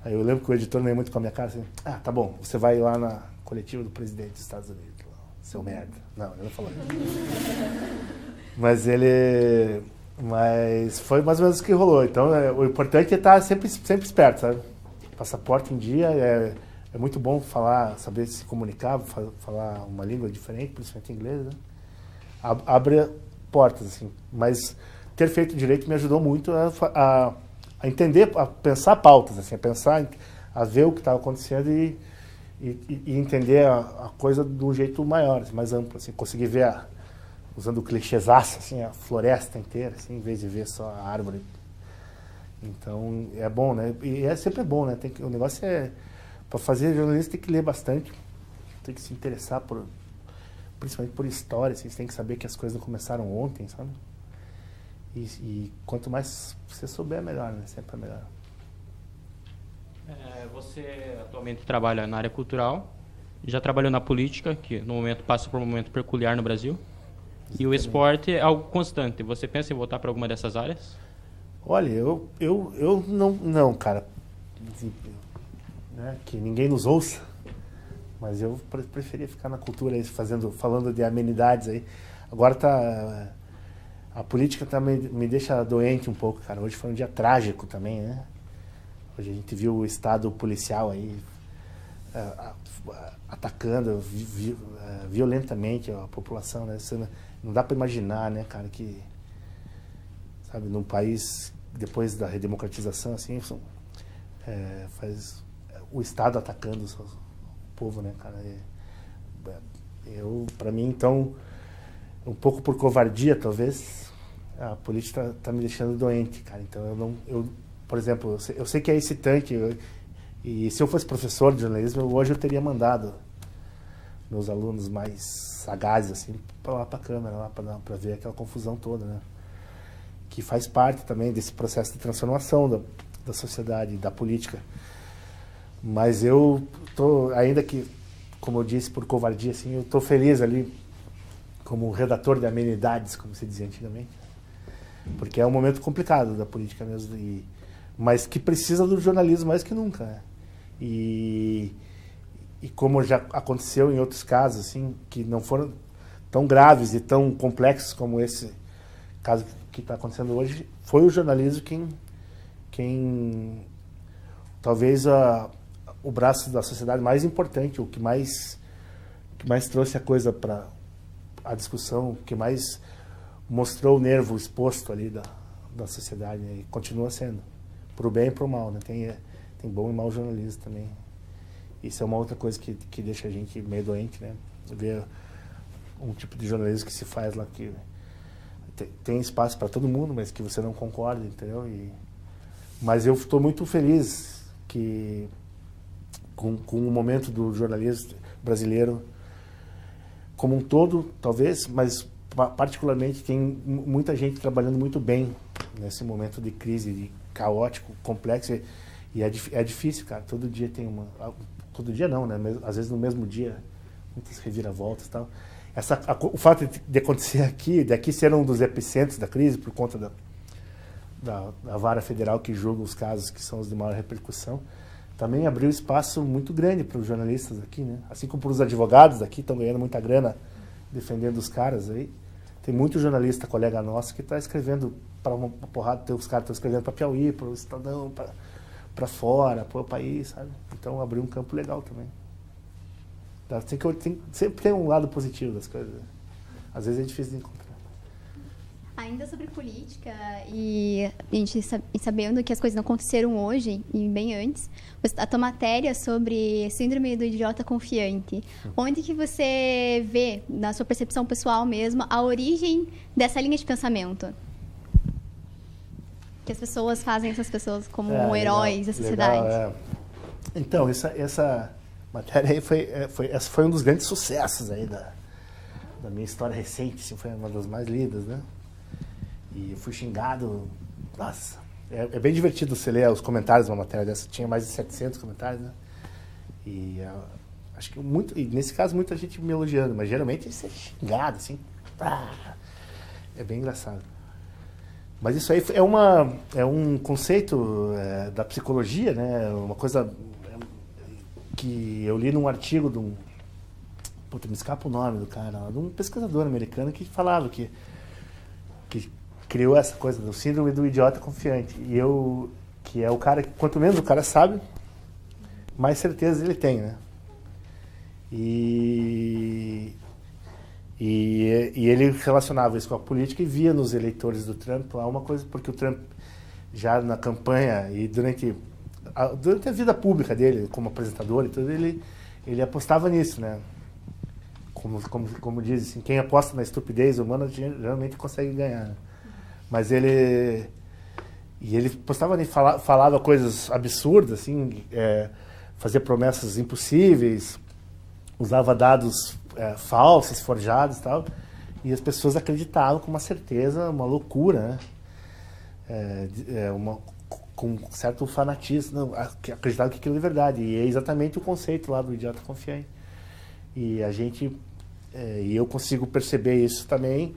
Aí eu lembro que o editor não ia muito com a minha cara, assim, tá bom, você vai lá na coletiva do presidente dos Estados Unidos, seu merda. Não, ele não falou isso. Mas foi mais ou menos o que rolou. Então, o importante é estar sempre esperto, sabe? Passaporte em dia, é muito bom saber se comunicar, falar uma língua diferente, principalmente inglês, né? Abre portas, assim. Mas ter feito direito me ajudou muito a entender, a pensar pautas, assim, a ver o que estava acontecendo e entender a coisa de um jeito maior, assim, mais amplo, assim, conseguir ver, usando o clichêzaço, assim, a floresta inteira, assim, em vez de ver só a árvore. Então, é bom, né? E sempre bom, né? O negócio para fazer jornalista tem que ler bastante, tem que se interessar principalmente por história, assim, você tem que saber que as coisas não começaram ontem, sabe? E quanto mais você souber, melhor, né? Sempre é melhor. Você atualmente trabalha na área cultural, já trabalhou na política, que no momento passa por um momento peculiar no Brasil, e o esporte é algo constante. Você pensa em voltar para alguma dessas áreas? Olha, eu não, cara. Né, que ninguém nos ouça, mas eu preferia ficar na cultura aí, falando de amenidades aí. Agora a política me deixa doente um pouco, cara. Hoje foi um dia trágico também, né? Hoje a gente viu o estado policial aí atacando violentamente a população, né? Não dá para imaginar, né, cara, que, sabe, num país depois da redemocratização, assim, faz o estado atacando o povo, né, cara? Para mim, então, um pouco por covardia, talvez, a política tá me deixando doente, cara. Então por exemplo, eu sei que é excitante, e se eu fosse professor de jornalismo, hoje eu teria mandado meus alunos mais sagazes, assim, para a câmera, lá para ver aquela confusão toda, né? Que faz parte também desse processo de transformação da sociedade, da política. Mas eu tô, ainda que, como eu disse, por covardia, assim, eu tô feliz ali como redator de amenidades, como se dizia antigamente, porque é um momento complicado da política mesmo, mas que precisa do jornalismo mais que nunca, né? E como já aconteceu em outros casos, assim, que não foram tão graves e tão complexos como esse caso que está acontecendo hoje, foi o jornalismo quem talvez o braço da sociedade mais importante, o que mais trouxe a coisa para a discussão, que mais mostrou o nervo exposto ali da sociedade, né? E continua sendo, pro bem e pro mal, né? Tem bom e mau jornalismo também. Isso é uma outra coisa que deixa a gente meio doente, né? Ver um tipo de jornalismo que se faz lá que tem espaço para todo mundo, mas que você não concorda, entendeu? Mas eu estou muito feliz com o momento do jornalismo brasileiro como um todo, talvez, mas particularmente tem muita gente trabalhando muito bem nesse momento de crise, de caótico, complexo, e é difícil, cara. Todo dia tem todo dia não, né? Às vezes no mesmo dia, muitas reviravoltas e tal. O fato de acontecer daqui ser um dos epicentros da crise, por conta da vara federal que julga os casos que são os de maior repercussão, também abriu espaço muito grande para os jornalistas aqui, né? Assim como para os advogados aqui, estão ganhando muita grana defendendo os caras aí. Tem muito jornalista, colega nosso, que está escrevendo para uma porrada, tem os caras estão escrevendo para Piauí, para o Estadão, para fora, para o país, sabe? Então abriu um campo legal também. Sempre tem um lado positivo das coisas. Às vezes é difícil de encontrar. Ainda sobre política e a gente sabendo que as coisas não aconteceram hoje e bem antes, a tua matéria sobre síndrome do idiota confiante, onde que você vê, na sua percepção pessoal mesmo, a origem dessa linha de pensamento? Que as pessoas fazem essas pessoas como heróis da sociedade. Legal, Então, essa matéria aí foi um dos grandes sucessos aí da minha história recente, assim, foi uma das mais lidas, né? E eu fui xingado. Nossa, é bem divertido você ler os comentários de uma matéria dessa. Tinha mais de 700 comentários, né? E acho que e nesse caso muita gente me elogiando, mas geralmente você é xingado, assim. É bem engraçado. Mas isso aí é um conceito da psicologia, né? Uma coisa que eu li num artigo de um... Puta, me escapa o nome do cara, de um pesquisador americano que falava que criou essa coisa do síndrome do idiota confiante. Que é o cara que, quanto menos o cara sabe, mais certeza ele tem, né? E ele relacionava isso com a política e via nos eleitores do Trump lá uma coisa, porque o Trump, já na campanha e durante a vida pública dele, como apresentador e tudo, ele apostava nisso, né? Como diz, assim, quem aposta na estupidez humana geralmente consegue ganhar. Mas ele postava nisso, falava coisas absurdas, assim, fazia promessas impossíveis, usava dados falsos, forjados e tal, e as pessoas acreditavam com uma certeza, uma loucura, né? Com um certo fanatismo, acreditavam que aquilo é verdade, e é exatamente o conceito lá do idiota confiante. E e eu consigo perceber isso também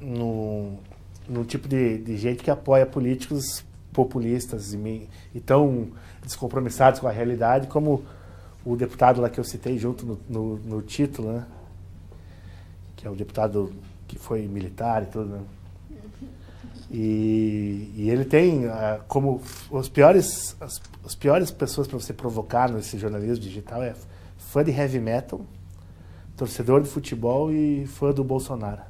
no tipo de gente que apoia políticos populistas e tão descompromissados com a realidade, como o deputado lá que eu citei junto no título, né? Que é o deputado que foi militar e tudo, né? E ele tem como as piores pessoas para você provocar nesse jornalismo digital é fã de heavy metal, torcedor de futebol e fã do Bolsonaro.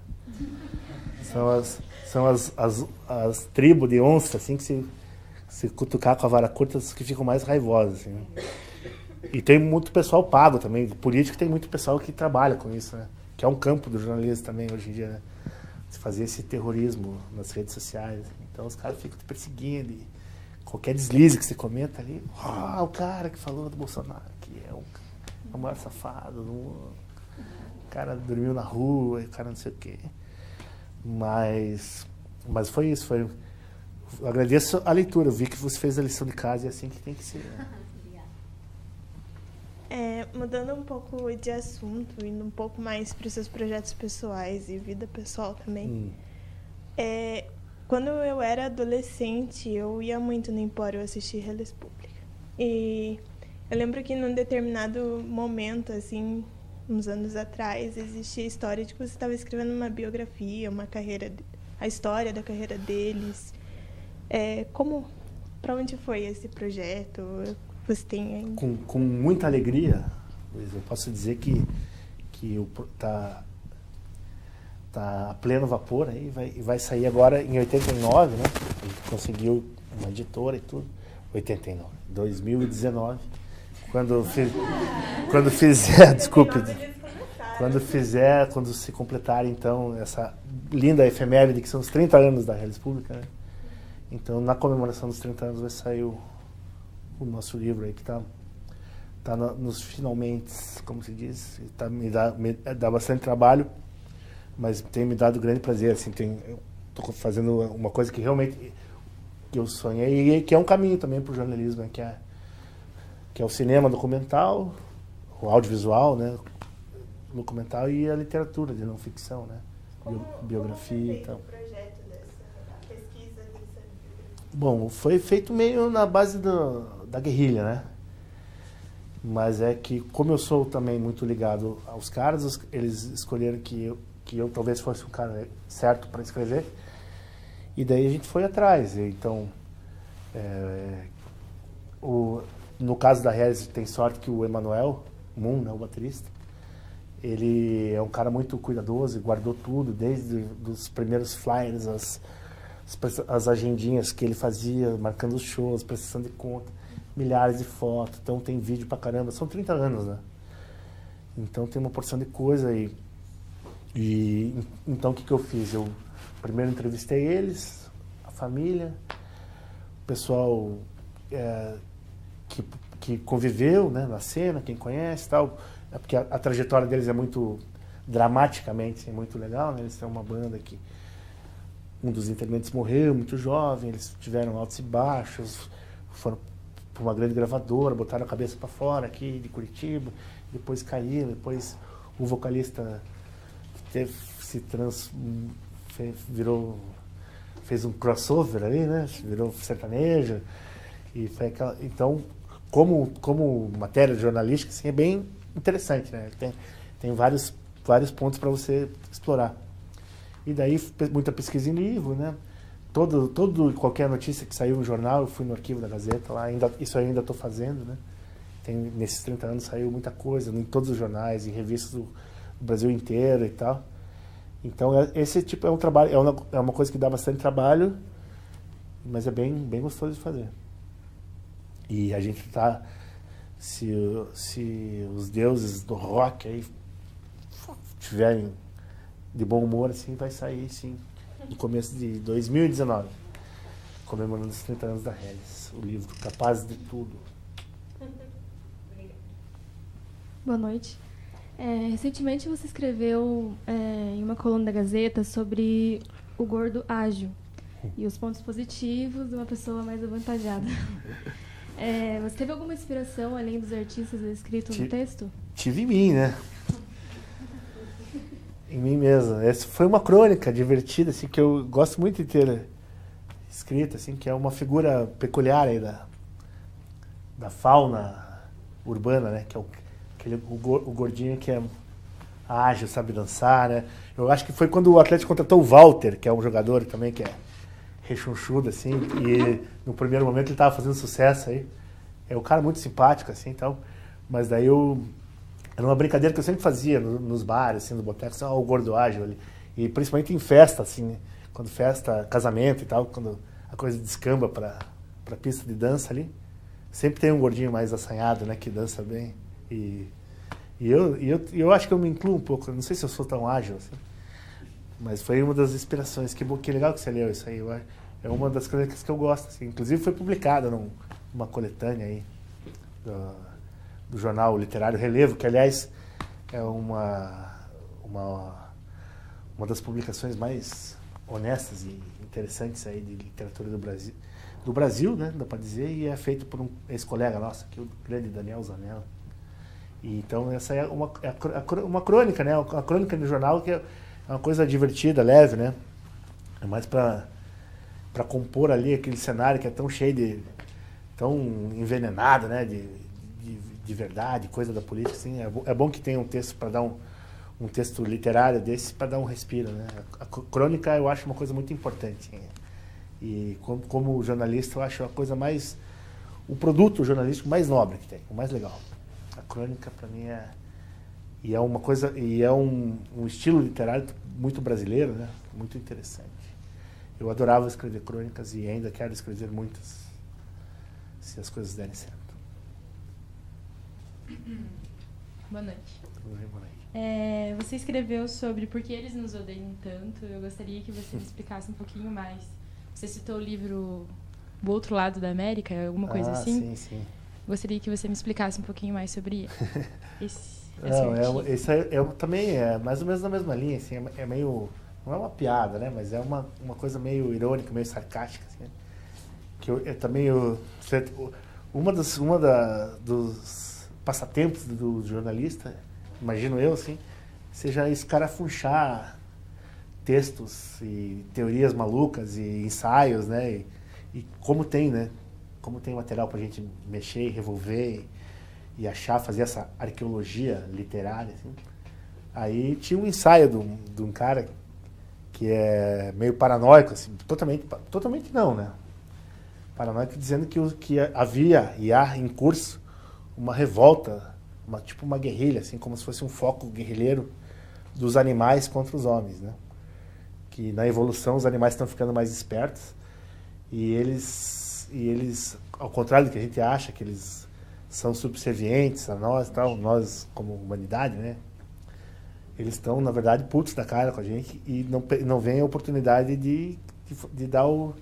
São as tribos de onça, assim, que se cutucar com a vara curta, que ficam mais raivosas, assim, né? E tem muito pessoal pago também, político, tem muito pessoal que trabalha com isso, né? Que é um campo do jornalismo também hoje em dia, né? Se fazer esse terrorismo nas redes sociais. Então os caras ficam te perseguindo e qualquer deslize que você comenta ali, o cara que falou do Bolsonaro, que é o maior safado, o cara dormiu na rua, o cara não sei o quê. Mas foi isso, eu agradeço a leitura, eu vi que você fez a lição de casa e é assim que tem que ser, né? Mudando um pouco de assunto, indo um pouco mais para os seus projetos pessoais e vida pessoal também. Quando eu era adolescente, eu ia muito no Empório assistir Reles Pública. E eu lembro que num determinado momento, assim, uns anos atrás, existia a história de que você estava escrevendo uma biografia, a história da carreira deles. Para onde foi esse projeto? Você tem... Com muita alegria, Luiz, eu posso dizer que tá a pleno vapor aí, vai sair agora em 89, né? A gente conseguiu uma editora e tudo. 2019. Quando se completar, então, essa linda efeméride, que são os 30 anos da Reles Pública, né? Então, na comemoração dos 30 anos vai sair o nosso livro aí, que tá nos finalmente, como se diz, me dá bastante trabalho, mas tem me dado grande prazer, assim, eu tô fazendo uma coisa que realmente eu sonhei, e que é um caminho também para o jornalismo, né? Que é o cinema documental, o audiovisual, né? Documental, e a literatura de não ficção, né? Biografia e tal. Bom, foi feito meio na base da guerrilha, né? Mas é que, como eu sou também muito ligado aos caras, eles escolheram que que eu talvez fosse o cara certo para escrever. E daí a gente foi atrás. Então, no caso da Hélice, tem sorte que o Emanuel Moon, né, o baterista, ele é um cara muito cuidadoso e guardou tudo, desde os primeiros flyers, as agendinhas que ele fazia, marcando os shows, prestação de conta, milhares de fotos. Então tem vídeo pra caramba. São 30 anos, né? Então tem uma porção de coisa e então o que eu fiz? Eu primeiro entrevistei eles, a família, o pessoal que conviveu, né, na cena, quem conhece e tal. É porque a trajetória deles é muito, dramaticamente, é muito legal, né? Eles têm uma banda que um dos integrantes morreu muito jovem, eles tiveram altos e baixos, foram para uma grande gravadora, botaram a cabeça para fora aqui de Curitiba, depois caíram, depois o vocalista fez um crossover ali, né? Virou sertanejo, e foi aquela, então, como matéria jornalística, assim, é bem interessante, né? Tem vários pontos para você explorar. E daí muita pesquisa em livro, né? Qualquer notícia que saiu no jornal, eu fui no arquivo da Gazeta lá, isso eu ainda estou fazendo, né? Nesses 30 anos saiu muita coisa, em todos os jornais, em revistas do Brasil inteiro e tal. Então esse tipo é um trabalho, é uma coisa que dá bastante trabalho, mas é bem gostoso de fazer. E a gente tá, se os deuses do rock aí tiverem de bom humor, assim, vai sair, sim, no começo de 2019, comemorando os 30 anos da Hélice, o livro Capazes de Tudo. Boa noite. Recentemente você escreveu em uma coluna da Gazeta sobre o gordo ágil e os pontos positivos de uma pessoa mais avantajada. Você teve alguma inspiração, além dos artistas escritos no texto? Tive em mim, né? Em mim mesmo. Essa foi uma crônica divertida, assim, que eu gosto muito de ter escrita, assim, que é uma figura peculiar aí da fauna urbana, né? Que é o gordinho que é ágil, sabe dançar, né? Eu acho que foi quando o Atlético contratou o Walter, que é um jogador também que é rechonchudo, assim, e no primeiro momento ele estava fazendo sucesso aí. É um cara muito simpático, assim, então, mas daí era uma brincadeira que eu sempre fazia nos bares, assim, nos botecos, o gordo ágil ali. E principalmente em festa, assim, né? Quando festa, casamento e tal, quando a coisa descamba pra pista de dança ali, sempre tem um gordinho mais assanhado, né, que dança bem. E eu acho que eu me incluo um pouco, não sei se eu sou tão ágil, assim, mas foi uma das inspirações. Que legal que você leu isso aí. É uma das crônicas que eu gosto, assim. Inclusive foi publicada numa coletânea aí do jornal literário Relevo, que aliás é uma das publicações mais honestas e interessantes aí de literatura do Brasil, né, dá para dizer, e é feito por um ex-colega nosso aqui, o grande Daniel Zanella. E então essa é uma crônica, né, uma crônica do jornal que é uma coisa divertida, leve, né, é mais para compor ali aquele cenário que é tão cheio tão envenenado, né, de verdade, coisa da política, assim. É bom que tenha um texto para dar um texto literário desse para dar um respiro, né? A crônica eu acho uma coisa muito importante. E como jornalista eu acho a coisa mais, o produto jornalístico mais nobre que tem, o mais legal. A crônica para mim é uma coisa, e é um estilo literário muito brasileiro, né? Muito interessante. Eu adorava escrever crônicas e ainda quero escrever muitas, se as coisas derem certo. Boa noite. Boa noite. Você escreveu sobre Por que Eles Nos Odeiam Tanto. Eu gostaria que você me explicasse um pouquinho mais. Você citou o livro O Outro Lado da América, alguma coisa assim? Sim, sim. Gostaria que você me explicasse um pouquinho mais sobre Isso também é mais ou menos na mesma linha, assim, é meio, não é uma piada, né, mas é uma coisa meio irônica, meio sarcástica, assim, né? Que dos passatempos do jornalista, imagino eu, assim, seja escarafunchar textos e teorias malucas e ensaios, né, e como tem, né, como tem material pra gente mexer, revolver e achar, fazer essa arqueologia literária, assim. Aí tinha um ensaio de um cara que é meio paranoico, assim, totalmente não, né? Paranoico dizendo que havia e há em curso uma revolta, tipo uma guerrilha, assim, como se fosse um foco guerrilheiro dos animais contra os homens, né? Que na evolução os animais estão ficando mais espertos e eles, ao contrário do que a gente acha, que eles são subservientes a nós, tal, nós como humanidade, né? Eles estão, na verdade, putos da cara com a gente e não vem a oportunidade de dar o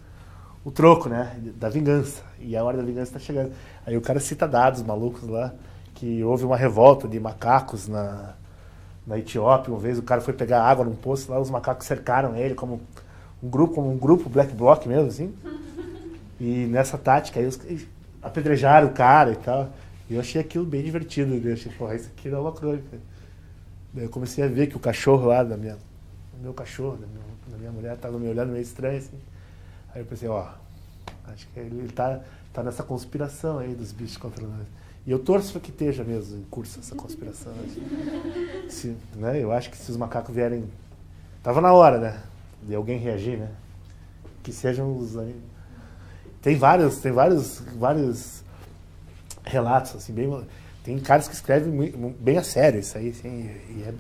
troco, né? Da vingança. E a hora da vingança está chegando. Aí o cara cita dados malucos lá, que houve uma revolta de macacos na Etiópia. Uma vez o cara foi pegar água num poço lá, os macacos cercaram ele como um grupo Black Bloc mesmo, assim. E nessa tática aí apedrejaram o cara e tal. E eu achei aquilo bem divertido. Eu achei, porra, isso aqui não é uma crônica. Daí eu comecei a ver que o cachorro lá da minha mulher estava me olhando meio estranho, assim. Aí eu pensei, acho que ele tá nessa conspiração aí dos bichos contra nós. E eu torço para que esteja mesmo em curso essa conspiração. Né? Eu acho que se os macacos vierem... Tava na hora, né? De alguém reagir, né? Que sejam os... Tem vários relatos, assim, bem... Tem caras que escrevem bem a sério isso aí, assim,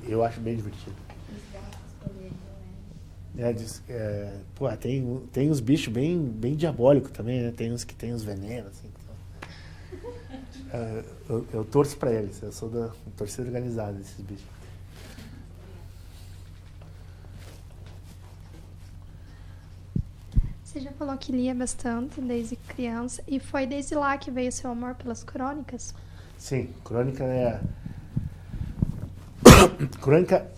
eu acho bem divertido. Tem uns bichos bem diabólicos também, né? Tem uns que tem uns venenos, assim. Eu torço pra eles, eu sou da torcida organizada desses bichos. Você já falou que lia bastante desde criança, e foi desde lá que veio seu amor pelas crônicas? Sim, crônica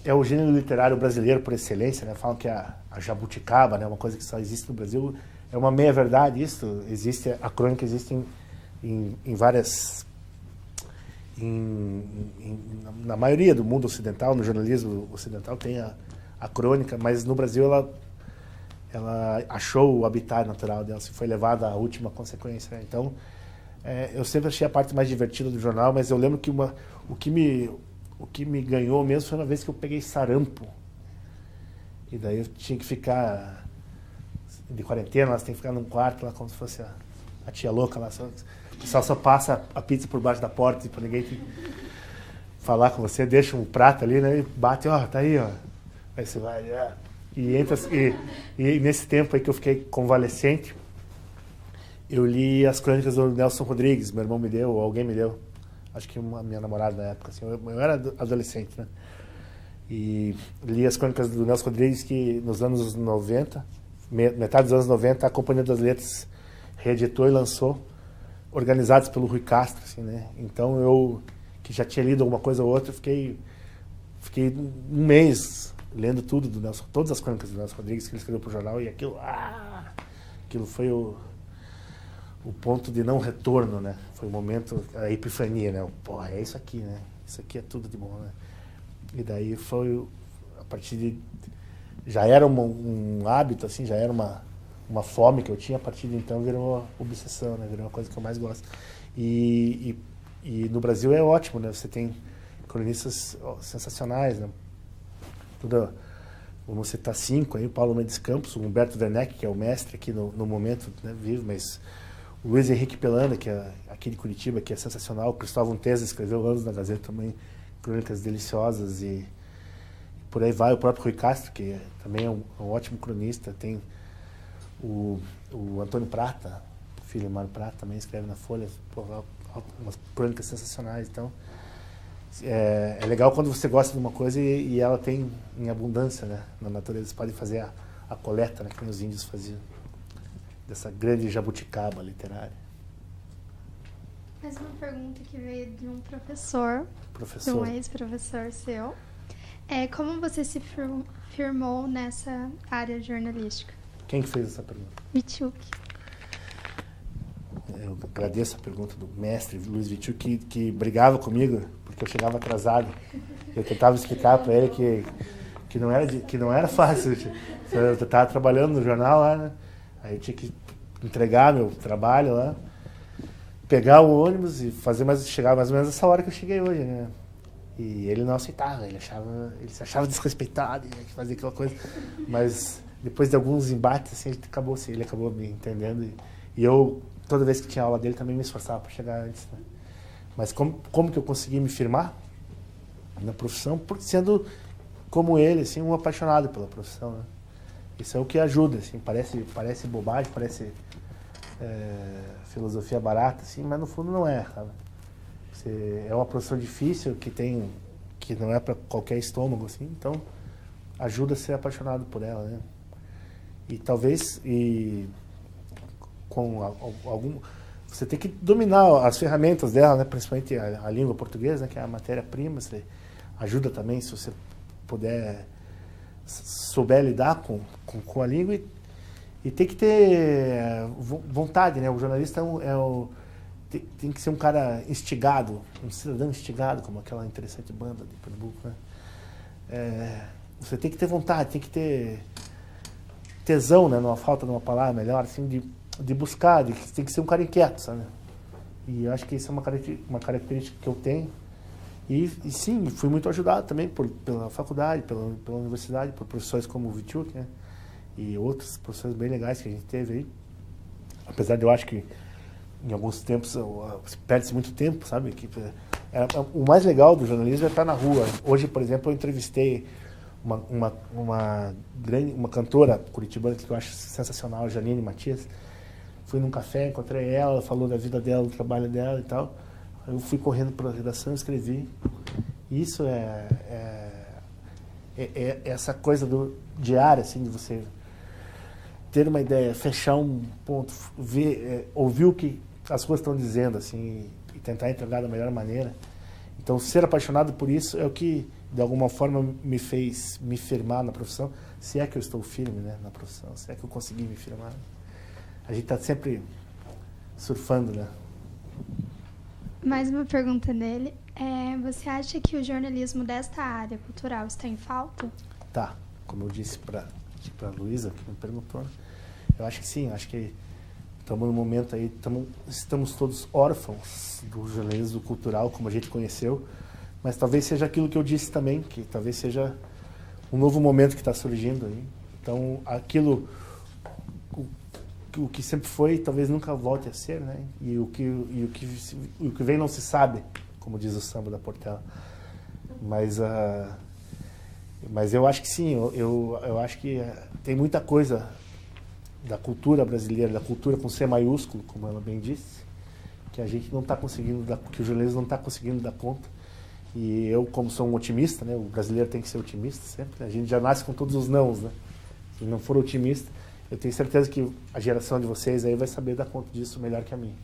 é o gênero literário brasileiro por excelência, né? Falam que a jabuticaba, né, uma coisa que só existe no Brasil, é uma meia-verdade isso. A crônica existe em várias... na maioria do mundo ocidental, no jornalismo ocidental tem a crônica, mas no Brasil ela achou o habitat natural dela, se foi levada à última consequência, né? Então, eu sempre achei a parte mais divertida do jornal, mas eu lembro que o que me ganhou mesmo foi uma vez que eu peguei sarampo. E daí eu tinha que ficar de quarentena, você tem que ficar num quarto lá como se fosse a tia louca lá. O pessoal só passa a pizza por baixo da porta para ninguém falar com você, deixa um prato ali, né? E bate, tá aí, ó. Aí você vai, e nesse tempo aí que eu fiquei convalescente, eu li as crônicas do Nelson Rodrigues, meu irmão me deu, ou alguém me deu. Acho que minha namorada na época, assim, eu era adolescente, né? E li as crônicas do Nelson Rodrigues que nos anos 90, metade dos anos 90, a Companhia das Letras reeditou e lançou, organizados pelo Rui Castro, assim, né? Então eu, que já tinha lido alguma coisa ou outra, fiquei um mês lendo tudo do Nelson, todas as crônicas do Nelson Rodrigues que ele escreveu para o jornal, e aquilo foi o ponto de não retorno, né? Foi o momento, a epifania, né? Porra, é isso aqui, né? Isso aqui é tudo de bom, né? E daí foi, a partir de... Já era um hábito, assim, já era uma fome que eu tinha, a partir de então virou uma obsessão, né? Virou uma coisa que eu mais gosto. E no Brasil é ótimo, né? Você tem cronistas sensacionais, né? Vamos citar 5 aí, o Paulo Mendes Campos, o Humberto Werneck, que é o mestre aqui no momento, né, vivo, mas o Luiz Henrique Pelanda, que é aqui de Curitiba, que é sensacional, o Cristóvão Teza escreveu anos na Gazeta também, crônicas deliciosas, e por aí vai, o próprio Rui Castro, que também é um ótimo cronista, tem o Antônio Prata, o filho Mário Prata, também escreve na Folha, umas crônicas sensacionais, então é legal quando você gosta de uma coisa e ela tem em abundância, né, na natureza. Você pode fazer a coleta, né, que os índios faziam, dessa grande jabuticaba literária. Mais uma pergunta que veio de um professor. De um ex-professor seu. Como você se firmou nessa área jornalística? Quem que fez essa pergunta? Witschuk. Eu agradeço a pergunta do mestre Luiz Witschuk, que brigava comigo porque eu chegava atrasado. Eu tentava explicar para ele que não era fácil. Eu estava trabalhando no jornal lá, né? Aí eu tinha que entregar meu trabalho lá, pegar o ônibus e chegar mais ou menos essa hora que eu cheguei hoje, né? E ele não aceitava, ele se achava desrespeitado, tinha que fazer aquela coisa. Mas depois de alguns embates, assim, ele acabou me entendendo. E eu, toda vez que tinha aula dele, também me esforçava para chegar antes, né? Mas como que eu consegui me firmar na profissão? Porque sendo, como ele, assim, um apaixonado pela profissão, né? Isso é o que ajuda, assim, parece bobagem, parece filosofia barata, assim, mas no fundo não é, sabe? É uma profissão difícil que não é para qualquer estômago, assim, então ajuda a ser apaixonado por ela, né? E talvez com algum você tem que dominar as ferramentas dela, né? Principalmente a língua portuguesa, né? Que é a matéria-prima. Você ajuda também se você souber lidar com a língua e tem que ter vontade, né? O jornalista tem que ser um cara instigado, um cidadão instigado, como aquela interessante banda de Pernambuco, né? Você tem que ter vontade, tem que ter tesão, né? Numa falta de uma palavra melhor, assim, de buscar, tem que ser um cara inquieto, sabe? E eu acho que isso é uma característica que eu tenho. E sim, fui muito ajudado também pela faculdade, pela universidade, por professores como o Vichuk, né? E outros professores bem legais que a gente teve aí. Apesar de eu acho que em alguns tempos perde-se muito tempo, sabe? O mais legal do jornalismo é estar na rua. Hoje, por exemplo, eu entrevistei uma cantora curitibana que eu acho sensacional, Janine Matias. Fui num café, encontrei ela falou da vida dela, do trabalho dela e tal. Eu fui correndo para a redação, escrevi. Isso é essa coisa do diário, assim, de você ter uma ideia, fechar um ponto, ouvir o que as coisas estão dizendo, assim, e tentar entregar da melhor maneira. Então, ser apaixonado por isso é o que, de alguma forma, me fez me firmar na profissão, se é que eu estou firme, né, na profissão, se é que eu consegui me firmar. A gente está sempre surfando, né? Mais uma pergunta dele. Você acha que o jornalismo desta área cultural está em falta? Tá. Como eu disse para a Luísa, que me perguntou, né? Eu acho que sim. Acho que estamos num momento aí, estamos todos órfãos do jornalismo cultural, como a gente conheceu, mas talvez seja aquilo que eu disse também, que talvez seja um novo momento que está surgindo aí. Então, o que sempre foi, talvez nunca volte a ser, né? E o que vem não se sabe, como diz o samba da Portela. Mas eu acho que sim, eu acho que tem muita coisa da cultura brasileira, da cultura com C maiúsculo, como ela bem disse, que a gente não está conseguindo que o jornalismo não está conseguindo dar conta. E eu, como sou um otimista, né? O brasileiro tem que ser otimista sempre. A gente já nasce com todos os nãos, né? Se não for otimista, eu tenho certeza que a geração de vocês aí vai saber dar conta disso melhor que a minha.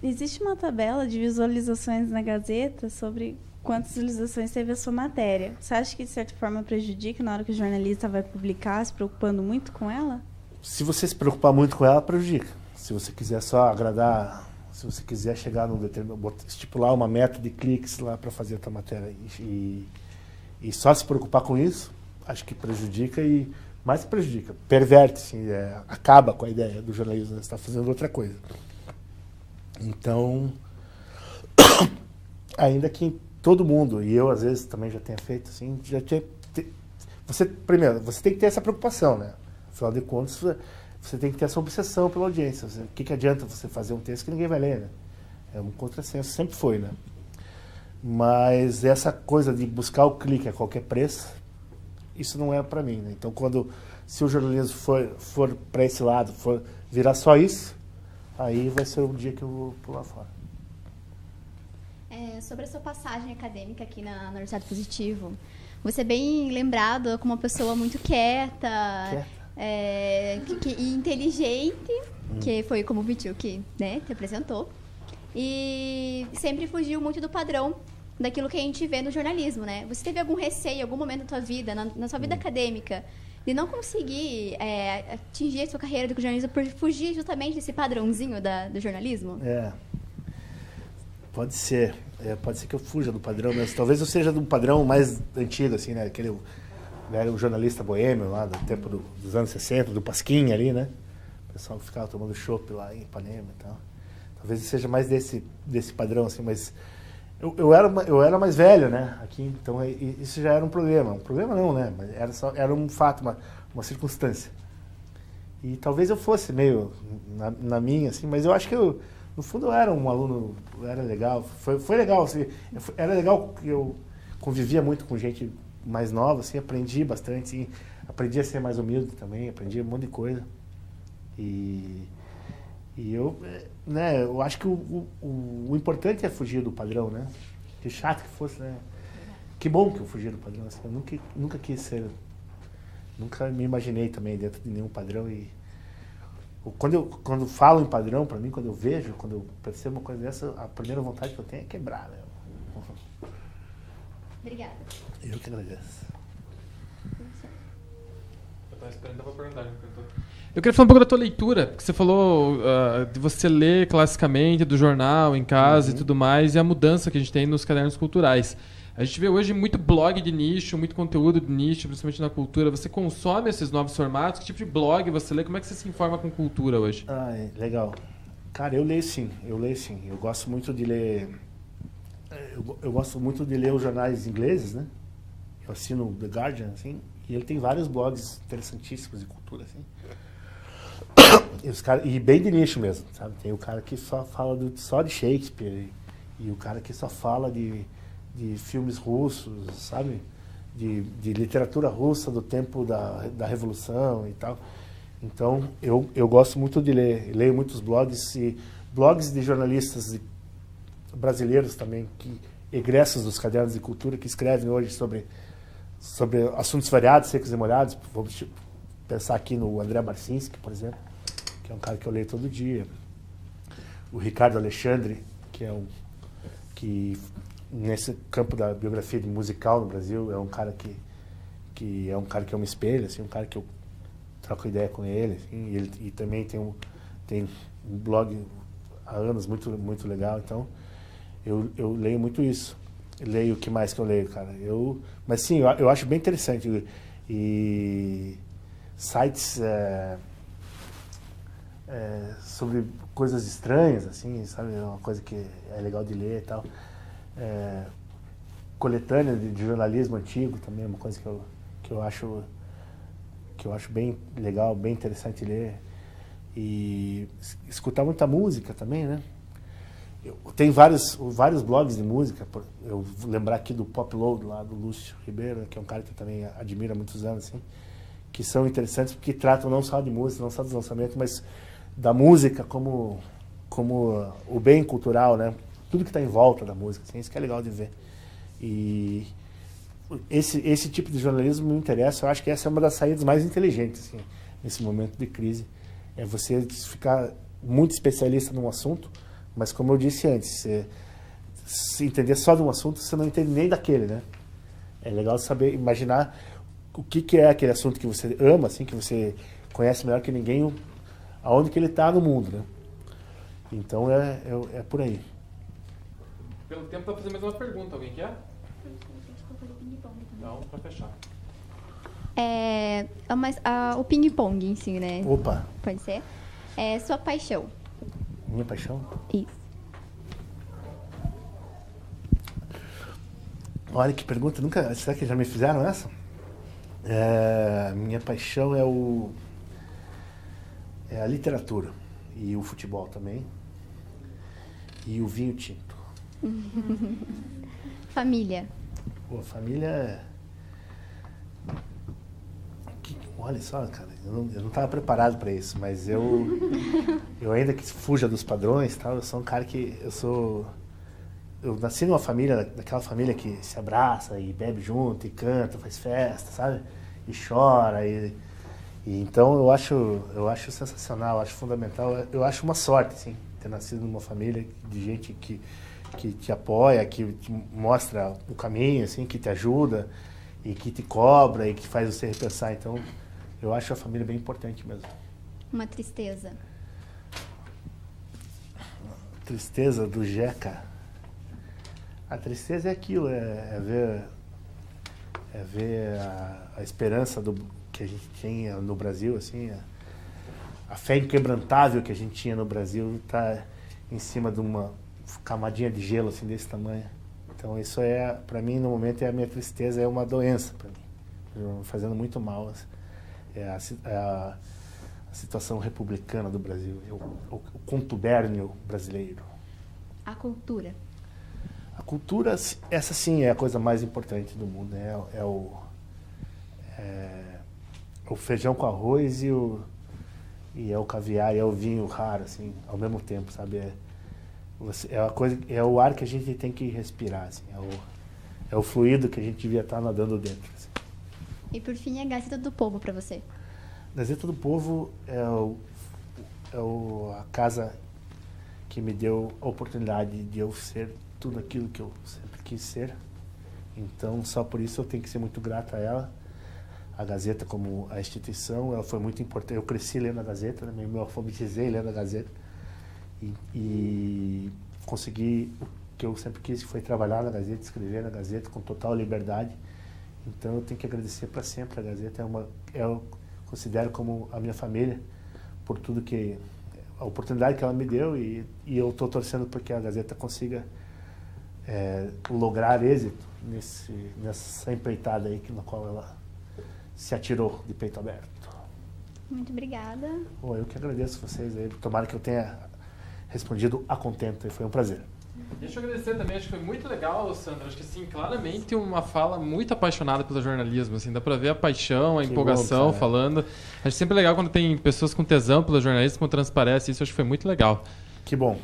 Existe uma tabela de visualizações na Gazeta sobre quantas visualizações teve a sua matéria. Você acha que, de certa forma, prejudica na hora que o jornalista vai publicar, se preocupando muito com ela? Se você se preocupar muito com ela, prejudica. Se você quiser só agradar, se você quiser chegar num determinado, estipular uma meta de cliques lá para fazer a tua matéria e só se preocupar com isso, acho que prejudica e mais que prejudica, perverte, assim, acaba com a ideia do jornalismo, você está fazendo outra coisa. Então, ainda que todo mundo, e eu às vezes também já tenha feito, assim, primeiro, você tem que ter essa preocupação, né? Afinal de contas, você tem que ter essa obsessão pela audiência. O que adianta você fazer um texto que ninguém vai ler, né? É um contrassenso, sempre foi, né? Mas essa coisa de buscar o clique a qualquer preço, isso não é para mim, né? Então, se o jornalismo for para esse lado, for virar só isso, aí vai ser o dia que eu vou pular fora. Sobre a sua passagem acadêmica aqui na Universidade Positivo, você é bem lembrado como uma pessoa muito quieta. E inteligente, que foi como o Vichuk, né, te apresentou, e sempre fugiu muito do padrão daquilo que a gente vê no jornalismo, né? Você teve algum receio em algum momento da tua vida, na sua vida acadêmica, de não conseguir atingir a sua carreira do jornalismo por fugir justamente desse padrãozinho do jornalismo? Pode ser que eu fuja do padrão, mas talvez eu seja de um padrão mais antigo, assim, né? Aquele o jornalista boêmio lá do tempo dos anos 60, do Pasquim ali, né? O pessoal ficava tomando chopp lá em Ipanema e tal. Talvez seja mais desse padrão, assim, mas eu era mais velho, né? Aqui, então isso já era um problema. Um problema não, né? Mas era um fato, uma circunstância. E talvez eu fosse meio na minha, assim, mas eu acho que no fundo eu era um aluno, era legal. Foi legal, assim, era legal que eu convivia muito com gente mais nova, assim, aprendi bastante, assim, aprendi a ser mais humilde também, aprendi um monte de coisa. E eu, né, eu acho que o importante é fugir do padrão, né? Que chato que fosse, né? Que bom que eu fugi do padrão, assim, eu nunca quis ser, nunca me imaginei também dentro de nenhum padrão. E quando falo em padrão, para mim, quando eu vejo, quando eu percebo uma coisa dessa, a primeira vontade que eu tenho é quebrar, né? Obrigada. Eu que agradeço. Eu estava esperando para perguntar. Eu queria falar um pouco da tua leitura, porque você falou de você ler classicamente do jornal em casa e tudo mais, e a mudança que a gente tem nos cadernos culturais. A gente vê hoje muito blog de nicho, muito conteúdo de nicho, principalmente na cultura. Você consome esses novos formatos? Que tipo de blog você lê? Como é que você se informa com cultura hoje? Legal. Cara, eu leio sim. Eu gosto muito de ler... Eu gosto muito de ler os jornais ingleses, né? Eu assino The Guardian, assim, e ele tem vários blogs interessantíssimos de cultura, assim. E bem de nicho mesmo, sabe? Tem o cara que só fala só de Shakespeare e o cara que só fala de filmes russos, sabe? De literatura russa do tempo da Revolução e tal. Então, eu gosto muito de ler. Eu leio muitos blogs e blogs de jornalistas brasileiros também, egressos dos cadernos de cultura, que escrevem hoje sobre assuntos variados, secos e molhados. Vamos pensar aqui no André Marcinski, por exemplo, que é um cara que eu leio todo dia. O Ricardo Alexandre, que nesse campo da biografia de musical no Brasil, é um cara que eu me espelho, assim, um cara que eu troco ideia com ele, assim, e também tem um blog há anos muito, muito legal. Então, eu leio muito isso. Leio o que mais que eu leio, cara. Mas sim, eu acho bem interessante. E sites sobre coisas estranhas, assim, sabe? É uma coisa que é legal de ler e tal. Coletânea de jornalismo antigo também é uma coisa que eu acho bem legal, bem interessante ler. E escutar muita música também, né? Tem vários blogs de música. Eu vou lembrar aqui do Pop Load, lá do Lúcio Ribeiro, que é um cara que eu também admiro há muitos anos, assim, que são interessantes porque tratam não só de música, não só dos lançamentos, mas da música como o bem cultural, né? Tudo que está em volta da música, assim, isso que é legal de ver. E esse tipo de jornalismo me interessa. Eu acho que essa é uma das saídas mais inteligentes, assim, nesse momento de crise. É você ficar muito especialista num assunto, mas como eu disse antes, se entender só de um assunto, você não entende nem daquele, né? É legal saber, imaginar o que é aquele assunto que você ama, assim, que você conhece melhor que ninguém, aonde que ele está no mundo, né? Então é por aí. Pelo tempo, para fazer mais uma pergunta. Alguém quer? Não, para fechar. O ping-pong em si, né? Opa! Pode ser? Sua paixão. Minha paixão? Isso. Olha que pergunta, será que já me fizeram essa? Minha paixão é a literatura e o futebol também, e o vinho tinto. Família. Família... Olha só, cara, eu não estava preparado para isso, mas eu ainda que fuja dos padrões, tal, eu sou um cara que eu nasci numa família, daquela família que se abraça e bebe junto, e canta, faz festa, sabe? E chora, e então eu acho sensacional, eu acho fundamental, eu acho uma sorte, assim, ter nascido numa família de gente que te apoia, que te mostra o caminho, assim, que te ajuda e que te cobra e que faz você repensar. Então, eu acho a família bem importante mesmo. Uma tristeza. Tristeza do Jeca. A tristeza é aquilo, é ver a esperança que a gente tinha no Brasil, assim, a fé inquebrantável que a gente tinha no Brasil está em cima de uma camadinha de gelo assim desse tamanho. Então isso para mim no momento a minha tristeza é uma doença para mim, fazendo muito mal. É a situação republicana do Brasil, o contubérnio brasileiro. A cultura. A cultura, essa sim é a coisa mais importante do mundo, né? É o feijão com arroz e é o caviar, e é o vinho raro, assim, ao mesmo tempo, sabe? É o ar que a gente tem que respirar, assim, é o fluido que a gente devia estar nadando dentro. Assim. E por fim, a Gazeta do Povo para você. Gazeta do Povo é a casa que me deu a oportunidade de eu ser tudo aquilo que eu sempre quis ser. Então, só por isso eu tenho que ser muito grato a ela. A Gazeta como a instituição, ela foi muito importante. Eu cresci lendo a Gazeta, né? Me alfabetizei lendo a Gazeta. E consegui o que eu sempre quis, que foi trabalhar na Gazeta, escrever na Gazeta com total liberdade. Então, eu tenho que agradecer para sempre a Gazeta. Eu considero como a minha família, por tudo que... a oportunidade que ela me deu, e eu estou torcendo para que a Gazeta consiga lograr êxito nessa empreitada aí na qual ela se atirou de peito aberto. Muito obrigada. Eu que agradeço vocês aí. Tomara que eu tenha respondido a contento. Foi um prazer. Deixa eu agradecer também, acho que foi muito legal, Sandra. Acho que assim, claramente uma fala muito apaixonada pelo jornalismo, assim, dá pra ver a paixão, a empolgação falando. Acho sempre legal quando tem pessoas com tesão pelo jornalismo, quando transparece isso, acho que foi muito legal. Que bom.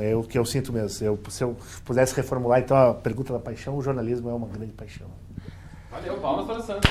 É o que eu sinto mesmo. Se eu pudesse reformular então a pergunta da paixão, o jornalismo é uma grande paixão. Valeu, palmas para a Sandra.